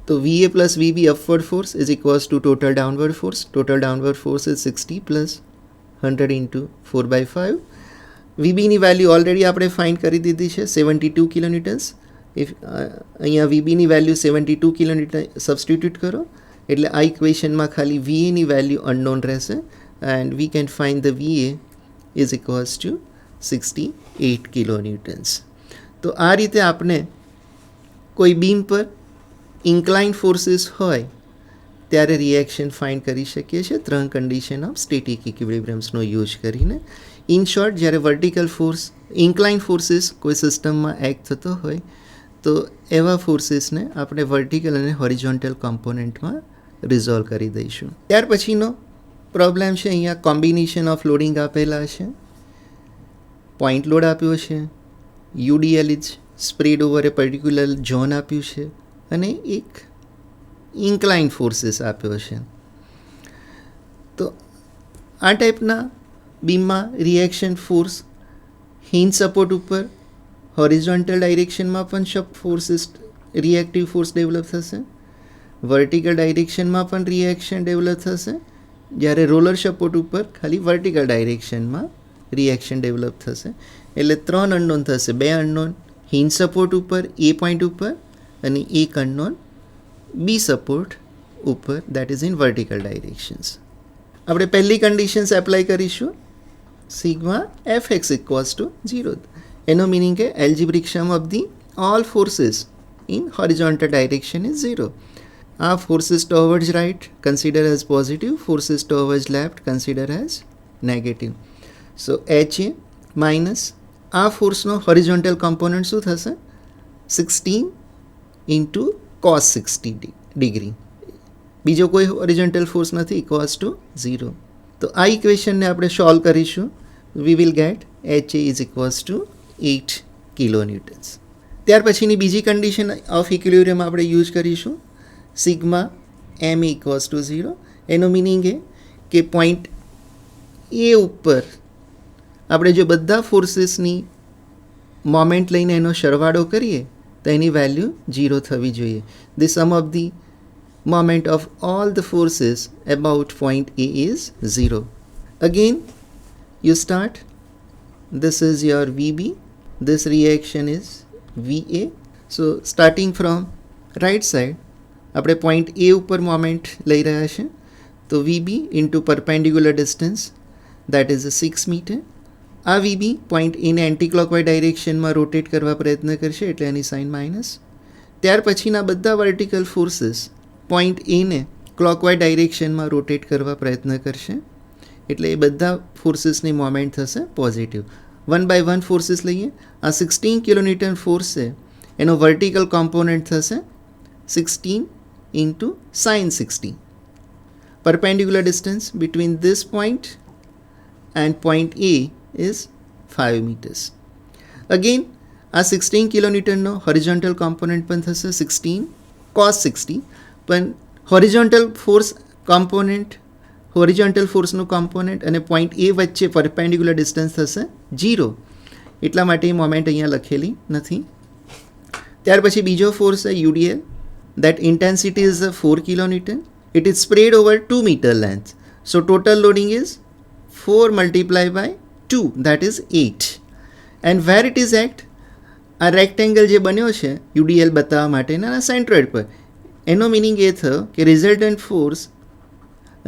તો VA plus VB upward force is equals to total downward force. Total downward force is 60 plus 100 into 4/5. VBની વેલ્યુ ઓલરેડી આપણે ફાઇન્ડ કરી દીધી છે 72 કિલોન્યુટન્સ. અહીંયા VBની વેલ્યુ 72 કિલોન્યુટન સબસ્ટિટ્યૂટ કરો એટલે આ ઇક્વેશનમાં ખાલી VAની વેલ્યુ અનનોન રહેશે and we can find the VA is equals two 68 કિલોન્યુટન્સ. તો આ રીતે આપણે કોઈ બીમ પર ઇન્ક્લાઇન ફોર્સીસ હોય ત્યારે રિએક્શન ફાઇન્ડ કરી શકીએ છીએ 3 કન્ડિશન ઓફ સ્ટેટિક ઇક્વિલિબ્રિયમ્સનો યુઝ કરીને. ઇન શોર્ટ, જ્યારે વર્ટિકલ ફોર્સ ઇન્ક્લાઇન ફોર્સીસ કોઈ સિસ્ટમમાં એક્ટ થતો હોય તો એવા ફોર્સીસને આપણે વર્ટિકલ અને હોરિઝોન્ટલ કોમ્પોનન્ટમાં રિઝોલ્વ કરી દઈશું. ત્યાર પછીનો પ્રોબ્લેમ છે, અહીંયા કોમ્બિનેશન ઓફ લોડિંગ આપેલા છે, પોઈન્ટ લોડ આપ્યો છે, UDL is spread over A particular zone આપ્યું છે અને એક ઇન્ક્લાઇન ફોર્સીસ આપ્યો છે. તો આ ટાઈપના બીમમાં રિએક્શન ફોર્સ હિન્જ સપોર્ટ ઉપર હોરિઝોન્ટલ ડાયરેક્શનમાં પણ ફોર્સીસ રિએક્ટિવ ફોર્સ ડેવલપ થશે, વર્ટિકલ ડાયરેક્શનમાં પણ રિએક્શન ડેવલપ થશે, જ્યારે રોલર સપોર્ટ ઉપર ખાલી વર્ટિકલ ડાયરેક્શનમાં રિએક્શન ડેવલપ થશે. એટલે 3 અનનોન થશે, 2 અનનોન હિન્જ સપોર્ટ ઉપર એ પોઈન્ટ ઉપર અને એક અનનોન બી સપોર્ટ ઉપર, that is in vertical directions. આપણે પહેલી કન્ડિશન્સ એપ્લાય કરીશું સિગ્મા Fx ઇક્વલ્સ ટુ 0. એનો મિનિંગ કે algebraic sum of the all forces in horizontal direction is 0. આ forces towards right consider as positive, forces towards left consider as negative. So HA minus આ ફોર્સનો horizontal component શું થશે 16 into cos 60 degree. બીજો કોઈ horizontal force નથી, equals to 0. તો આ ઇક્વેશનને આપણે સોલ્વ કરીશું. We will get HA is equals two 8 કિલોન્યુટન્સ. ત્યાર પછીની બીજી કન્ડિશન ઓફ ઇક્વિલિબ્રિયમ આપણે યુઝ કરીશું સિગ્મા MA ઇક્વલ્સ ટુ 0. એનો મિનિંગ એ કે પોઈન્ટ એ ઉપર આપણે જો બધા ફોર્સીસની મોમેન્ટ લઈને એનો સરવાળો કરીએ તો એની વેલ્યુ 0 થવી જોઈએ. The sum of the moment of all the forces about point A is 0. Again, you start. This is your VB. This reaction is VA. So, starting from right side, આપણે point A ઉપર moment લઈ રહ્યા છે. તો VB into perpendicular distance, that is 6 meter. આ VB point A ને anticlockwise ડાયરેક્શનમાં rotate કરવા પ્રયત્ન કરશે એટલે એની સાઇન માઇનસ. ત્યાર પછીના બધા વર્ટિકલ ફોર્સીસ પોઈન્ટ એને ક્લોકવાઇઝ ડાયરેક્શનમાં રોટેટ કરવા પ્રયત્ન કરશે એટલે એ બધા ફોર્સીસની મોમેન્ટ થશે પોઝિટિવ. 1 by 1 ફોર્સીસ લઈએ. આ 16 કિલોન્યુટન ફોર્સ છે એનો વર્ટિકલ કોમ્પોનન્ટ થશે 16 into sign 60. Perpendicular distance between this point end point A is 5 meters. Again, આ 16 કિલોન્યુટનનો હોરિઝોન્ટલ કોમ્પોનન્ટ પણ થશે 16 cos 60, પણ હોરિઝોન્ટલ ફોર્સ કોમ્પોનન્ટ, હોરિઝોન્ટલ ફોર્સનું કોમ્પોનન્ટ અને પોઈન્ટ એ વચ્ચે પરપેન્ડિક્યુલર ડિસ્ટન્સ થશે 0, એટલા માટે એ મોમેન્ટ અહીંયા લખેલી નથી. ત્યાર પછી બીજો ફોર્સ છે યુડીએલ, that intensity is 4 kilonewton. It is spread over 2 meter length. So total loading is 4 multiplied by 2, that is 8. And where it is act? આ રેક્ટેંગલ જે બન્યો છે યુડીએલ બતાવવા માટેના સેન્ટ્રોઇડ પર, એનો મિનિંગ એ થયો કે રિઝલ્ટન્ટ ફોર્સ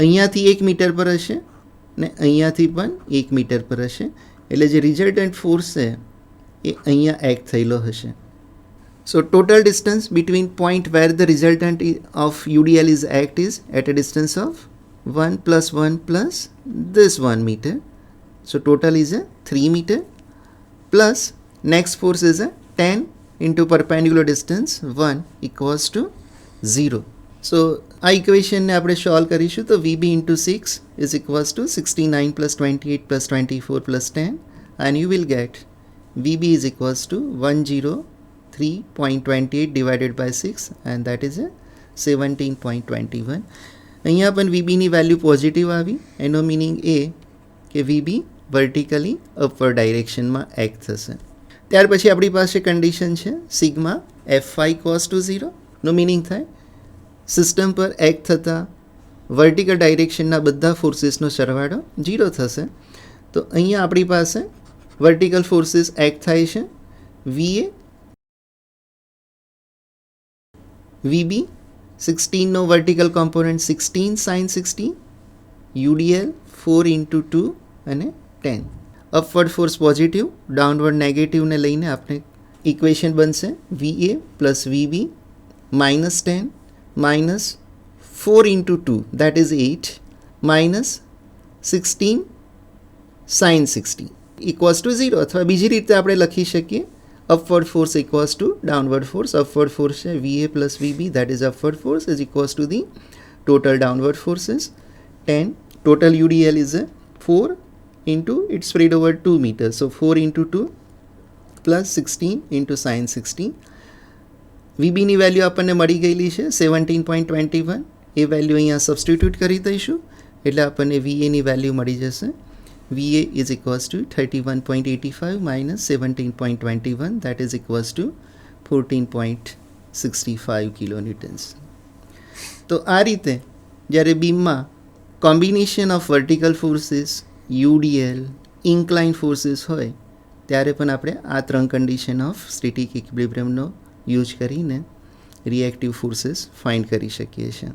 અહીંયાથી 1 મીટર પર હશે ને અહીંયાથી પણ 1 મીટર પર હશે, એટલે જે રિઝલ્ટન્ટ ફોર્સ છે એ અહીંયા એક્ટ થયેલો હશે. So total distance between point where the resultant of UDL is act is at a distance of 1 plus 1 plus this 1 meter. So total is a 3 meter plus next force is a 10 into perpendicular distance 1 equals to 0. So આ ઇક્વેશનને આપણે solve કરીશું તો VB into 6 is equals to 69 plus 28 plus 24 plus 10, and you will get VB is equals to 103.28 divided by 6, and that is a 17.21. અહીંયા પણ VBની value positive આવી, એનો meaning એ કે VB વર્ટિકલી અપવર્ડ ડાયરેક્શનમાં એક્ટ થશે. ત્યાર પછી આપણી પાસે કન્ડિશન છે સિગ્મા F5 cos to 0, નો મિનિંગ થાય સિસ્ટમ પર એક્ટ થતા વર્ટિકલ ડાયરેક્શનના બધા ફોર્સીસનો સરવાળો 0 થશે. તો અહીંયા આપણી પાસે વર્ટિકલ ફોર્સીસ એક્ટ થાય છે VA, VB, 16 નો vertical component 16 sin 60, UDL 4 into 2 અને 10. અપવર્ડ ફોર્સ પોઝિટિવ, ડાઉનવર્ડ નેગેટિવને લઈને આપણે ઇક્વેશન બનશે VA plus VB minus 10 minus 4 into 2, that is 8, minus 16 sin 60 equals to 0. અથવા બીજી રીતે આપણે લખી શકીએ upward force equals to downward force. Upward force है VA plus VB, that is upward force, is equals to the total downward forces 10. Total UDL is 4 into, it's spread over 2 meters, so 4 into 2 plus 16 into sin 60. VB ની value આપણને મળી ગયેલી છે 17.21. એ value અહીંયા substitute કરી દઈશું એટલે આપણને VA ની વેલ્યુ મળી જશે. VA is equals to 31.85 minus 17.21, that is equals to 14.65 kilonewtons. તો આ રીતે જ્યારે બીમમાં combination of vertical forces, UDL, incline forces હોય ત્યારે પણ આપણે આ 3 કન્ડિશન ઓફ સ્ટેટિક ઇક્વિલિબ્રિયમનો યુઝ કરીને રિએક્ટિવ ફોર્સીસ ફાઇન્ડ કરી શકીએ છીએ.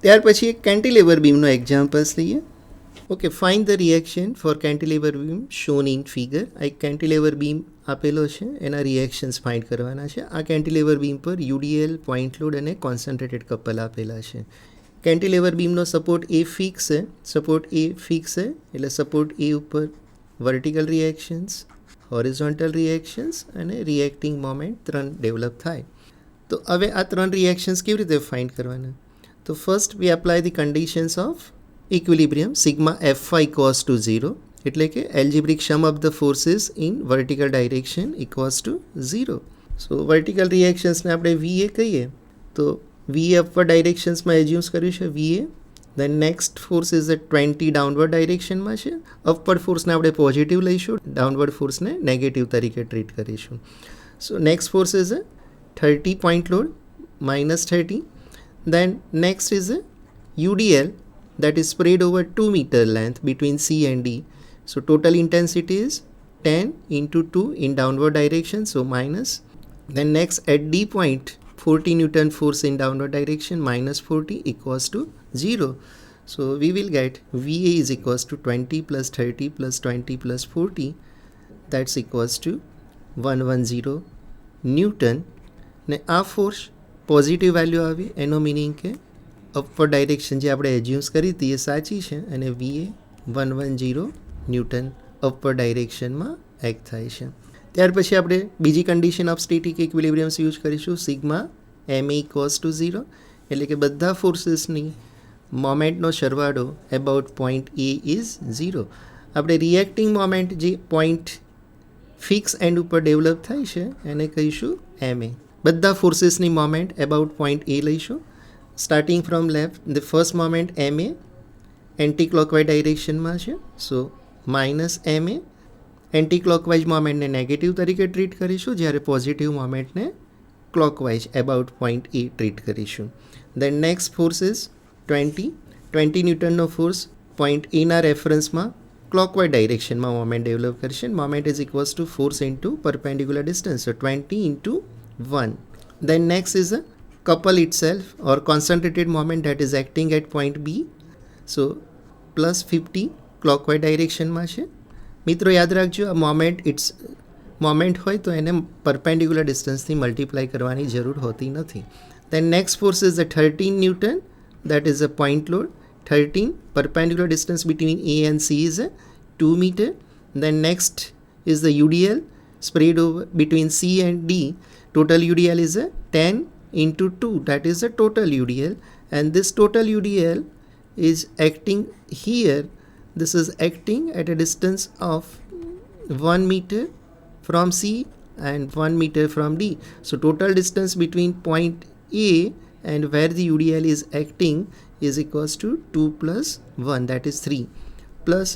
ત્યાર પછી એક કેન્ટિલેવર બીમનો એક્ઝામ્પલ્સ લઈએ. Okay, find the reaction for cantilever beam shown in figure. આ એક કેન્ટિલેવર બીમ આપેલો છે, એના રિએક્શન્સ ફાઇન્ડ કરવાના છે. આ કેન્ટિલેવર બીમ પર UDL, પોઈન્ટ લોડ અને કોન્સન્ટ્રેટેડ કપલ આપેલા છે. કેન્ટિલેવર બીમનો સપોર્ટ એ ફિક્સ છે, સપોર્ટ એ ફિક્સ છે એટલે સપોર્ટ એ ઉપર વર્ટિકલ રિએક્શન્સ, હોરિઝોન્ટલ રિએક્શન્સ અને રિએક્ટિંગ મોમેન્ટ 3 ડેવલપ થાય. તો હવે આ 3 રિએક્શન્સ કેવી રીતે ફાઇન્ડ કરવાના? તો first we apply the conditions of equilibrium sigma F5 cos to 0, એટલે કે algebraic sum of the forces in vertical direction equals to 0. So vertical રિએક્શન્સને આપણે VA કહીએ તો VA અપવર્ડ ડાયરેક્શન્સમાં એઝ્યુમ્સ કર્યું છે VA. Then next force is 20 downward ડાયરેક્શનમાં છે. અપવર્ડ ફોર્સને આપણે પોઝિટિવ લઈશું, ડાઉનવર્ડ ફોર્સને નેગેટિવ તરીકે ટ્રીટ કરીશું. So next force is 30 point load minus 30. Then next is UDL, that is spread over 2 meter length between C and D. So total intensity is 10 into 2 in downward direction, so minus. Then next at D point 40 Newton force in downward direction minus 40 equals to 0. So we will get VA is equals to 20 plus 30 plus 20 plus 40, that's equals to 110 Newton. ને આ force positive value આવી, એનો meaning કે upward direction જે આપણે એઝ્યુમ્સ કરી હતી એ સાચી છે અને VA 110 ન્યૂટન અપવર્ડ ડાયરેક્શનમાં એક્ટ થાય છે. ત્યાર પછી આપણે બીજી કન્ડિશન ઓફ સ્ટેટિક ઇક્વિલિબ્રિયમ્સ યુઝ કરીશું સિગ્મા MA cos to 0, એટલે કે બધા ફોર્સીસની મોમેન્ટનો સરવાળો એબાઉટ પોઈન્ટ A ઇઝ 0. આપણે રિએક્ટિંગ મોમેન્ટ જે પોઈન્ટ ફિક્સ એન્ડ ઉપર ડેવલપ થાય છે એને કહીશું MA. બધા ફોર્સીસની મોમેન્ટ એબાઉટ પોઈન્ટ A લઈશું. Starting from left the first moment M A anti clockwise ડાયરેક્શનમાં છે, so minus M A anti clockwise મોમેન્ટને નેગેટિવ તરીકે ટ્રીટ કરીશું, જ્યારે પોઝિટિવ મોમેન્ટને clockwise about point A treat કરીશું. દેન નેક્સ્ટ ફોર્સ ઇઝ 20 ન્યૂટનનો ફોર્સ પોઈન્ટ એના રેફરન્સમાં ક્લોકવાઇઝ ડાયરેક્શનમાં મોમેન્ટ ડેવલપ કરશે. Moment is equals to force into perpendicular distance, so 20 into 1. Then next is a couple itself or concentrated moment that is acting at point B. So plus 50 clockwise directionમાં છે. મિત્રો યાદ રાખજો, આ moment હોય તો એને પરપેન્ડિક્યુલર ડિસ્ટન્સથી મલ્ટીપ્લાય કરવાની જરૂર હોતી નથી. Then next force is the 13 Newton, that is a point load. 13 perpendicular distance between A and C is a 2 meter. Then next is the UDL spread over between C and D. Total UDL is a 10 into 2, that is a total UDL, and this total UDL is acting here. This is acting at a distance of 1 meter from C and 1 meter from D. So total distance between point A and where the UDL is acting is equals to 2 plus 1, that is 3, plus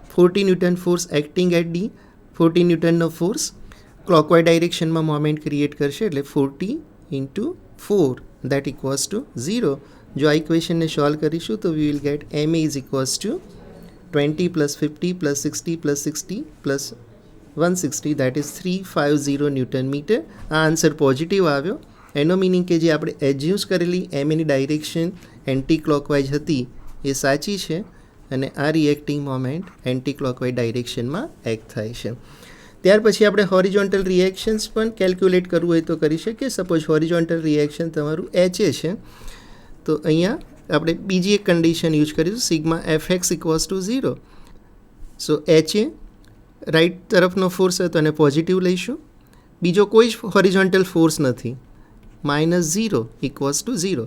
40 Newton force acting at D. 40 Newton no force clockwise direction માં moment create કરશે, એટલે 40 into 4, that equals to 0. જો આ ઇક્વેશનને solve કરીશું તો we will get MA is equals to 20 plus 50 plus 60 plus 60 plus 160, that is 350 newton metre. આ answer positive આવ્યો. એનો મિનિંગ કે જે આપણે એઝ્યુઝ કરેલી એમએની ડાયરેક્શન એન્ટી ક્લોકવાઇઝ હતી એ સાચી છે, અને આ રિએક્ટિંગ મોમેન્ટ એન્ટી ક્લોકવાઇઝ ડાયરેક્શનમાં એક્ટ થાય છે. ત્યાર પછી આપણે હોરિઝોન્ટલ રિએક્શન્સ પણ કેલ્ક્યુલેટ કરવું હોય તો કરી શકીએ. સપોઝ હોરિઝોન્ટલ રિએક્શન તમારું HA છે, તો અહીંયા આપણે બીજી એક કન્ડિશન યુઝ કરીશું, sigma FX equals to 0. So HA right તરફનો ફોર્સ હોય તો એને પોઝિટિવ લઈશું. બીજો કોઈ જ હોરિઝોન્ટલ ફોર્સ નથી, -0 equals to 0.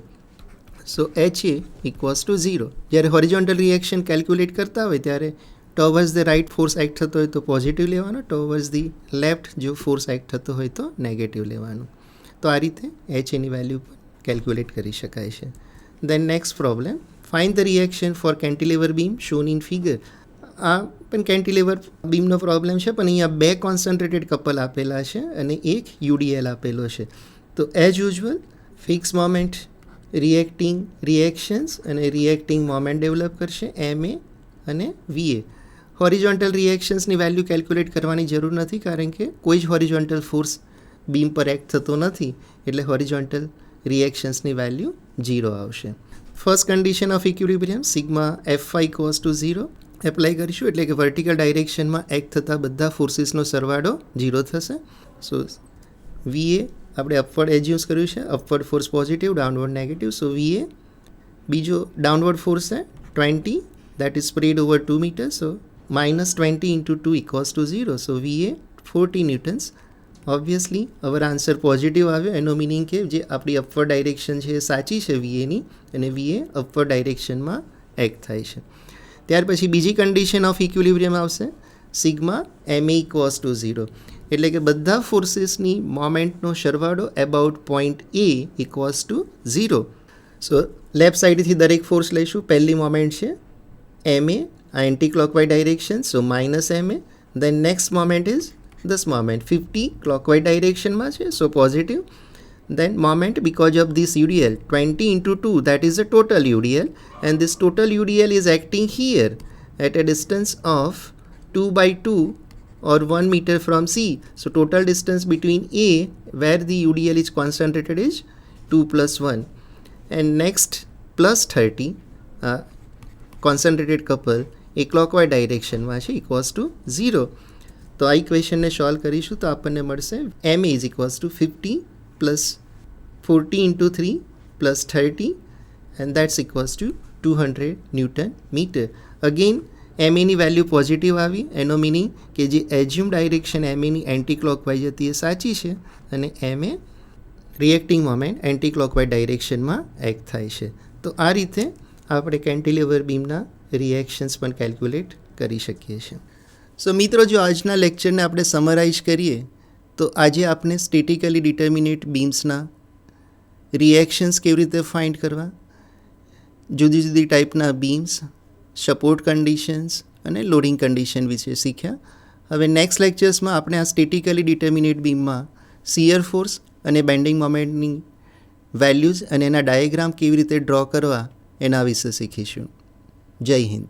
So HA equals to 0. જ્યારે હોરિઝોન્ટલ રિએક્શન કેલ્ક્યુલેટ કરતા હોય ત્યારે ટોવર્સ ધ રાઇટ ફોર્સ એક્ટ થતો હોય તો પોઝિટિવ લેવાનો, ટોવર્સ ધી લેફ્ટ જો ફોર્સ એક્ટ થતો હોય તો નેગેટિવ લેવાનું. તો આ રીતે HAની વેલ્યુ પણ કેલ્ક્યુલેટ કરી શકાય છે. Then next problem, find the reaction for cantilever beam shown in figure. આ પણ કેન્ટિલેવર બીમનો પ્રોબ્લેમ છે, પણ અહીંયા 2 કોન્સન્ટ્રેટેડ કપલ આપેલા છે અને એક UDL આપેલો છે. તો as usual fix moment reacting reactions અને રિએક્ટિંગ મોમેન્ટ ડેવલપ કરશે MA અને VA. હોરિઝોન્ટલ રિએક્શન્સની વેલ્યુ કેલ્ક્યુલેટ કરવાની જરૂર નથી, કારણ કે કોઈ જ હોરિઝોન્ટલ ફોર્સ બીમ પર એક્ટ થતો નથી, એટલે હોરિઝોન્ટલ રિએક્શન્સની વેલ્યુ 0 આવશે. First condition of equilibrium sigma FY equals to 0 apply કરીશું, એટલે કે વર્ટિકલ ડાયરેક્શનમાં એક્ટ થતા બધા ફોર્સીસનો સરવાળો 0 થશે. સો VA આપણે અપવર્ડ એઝ્યુઝ કર્યું છે, upward force positive, downward negative. So VA બીજો ડાઉનવર્ડ ફોર્સ છે 20, that is spread over 2 meters, so minus 20 into 2 equals to 0. So VA 40 newtons. Obviously our answer positive આવ્યો, એનો મિનિંગ કે જે આપણી અપવર્ડ ડાયરેક્શન છે એ સાચી છે VAની, અને VA અપવર્ડ ડાયરેક્શનમાં એક્ટ થાય છે. ત્યાર પછી બીજી કન્ડિશન ઓફ ઇક્વિલિબ્રિયમ આવશે, સિગ્મા MA ઇક્વલ્સ ટુ 0, એટલે કે બધા ફોર્સીસની મોમેન્ટનો સરવાળો about point A equals to 0. So left સાઈડથી દરેક ફોર્સ લઈશું. પહેલી મોમેન્ટ છે MA, anti clockwise direction, so minus MA. Then next moment is this moment 50 clockwise directionમાં છે, so positive. Then moment because of this UDL 20 into 2, that is the total UDL, and this total UDL is acting here at a distance of 2 by 2 or 1 meter from C. So total distance between A where the UDL is concentrated is 2 plus 1, and next plus 30 concentrated couple a clockwise directionમાં છે equals to 0. તો આ ઇક્વેશનને solve કરીશું તો આપણને મળશે MA is equals to 50 plus 40 into 3 plus 30, and that's equals to 200 newton metre. Again MAની value positive આવી, એનો મિનિંગ કે જે એઝ્યુમ ડાયરેક્શન MAની એન્ટી ક્લોકવાઇઝ હતી એ સાચી છે, અને MA reacting moment anti clockwise ડાયરેક્શનમાં એક્ટ થાય છે. તો આ રીતે આપણે કેન્ટિલેવર બીમના રિએક્શન્સ પણ કેલ્ક્યુલેટ કરી શકીએ છીએ. સો મિત્રો, જો આજના લેક્ચરને આપણે સમરાઇઝ કરીએ તો આજે આપણે સ્ટેટિકલી ડિટર્મિનેટ બીમ્સના રિએક્શન્સ કેવી રીતે ફાઇન્ડ કરવા, જુદી જુદી ટાઈપના બીમ્સ, સપોર્ટ કન્ડિશન્સ અને લોડિંગ કન્ડિશન વિશે શીખ્યા. હવે નેક્સ્ટ લેક્ચર્સમાં આપણે આ સ્ટેટિકલી ડિટર્મિનેટ બીમમાં શિયર ફોર્સ અને બેન્ડિંગ મોમેન્ટની વેલ્યુઝ અને એના ડાયાગ્રામ કેવી રીતે ડ્રો કરવા એના વિશે શીખીશું. જય હિન્દ.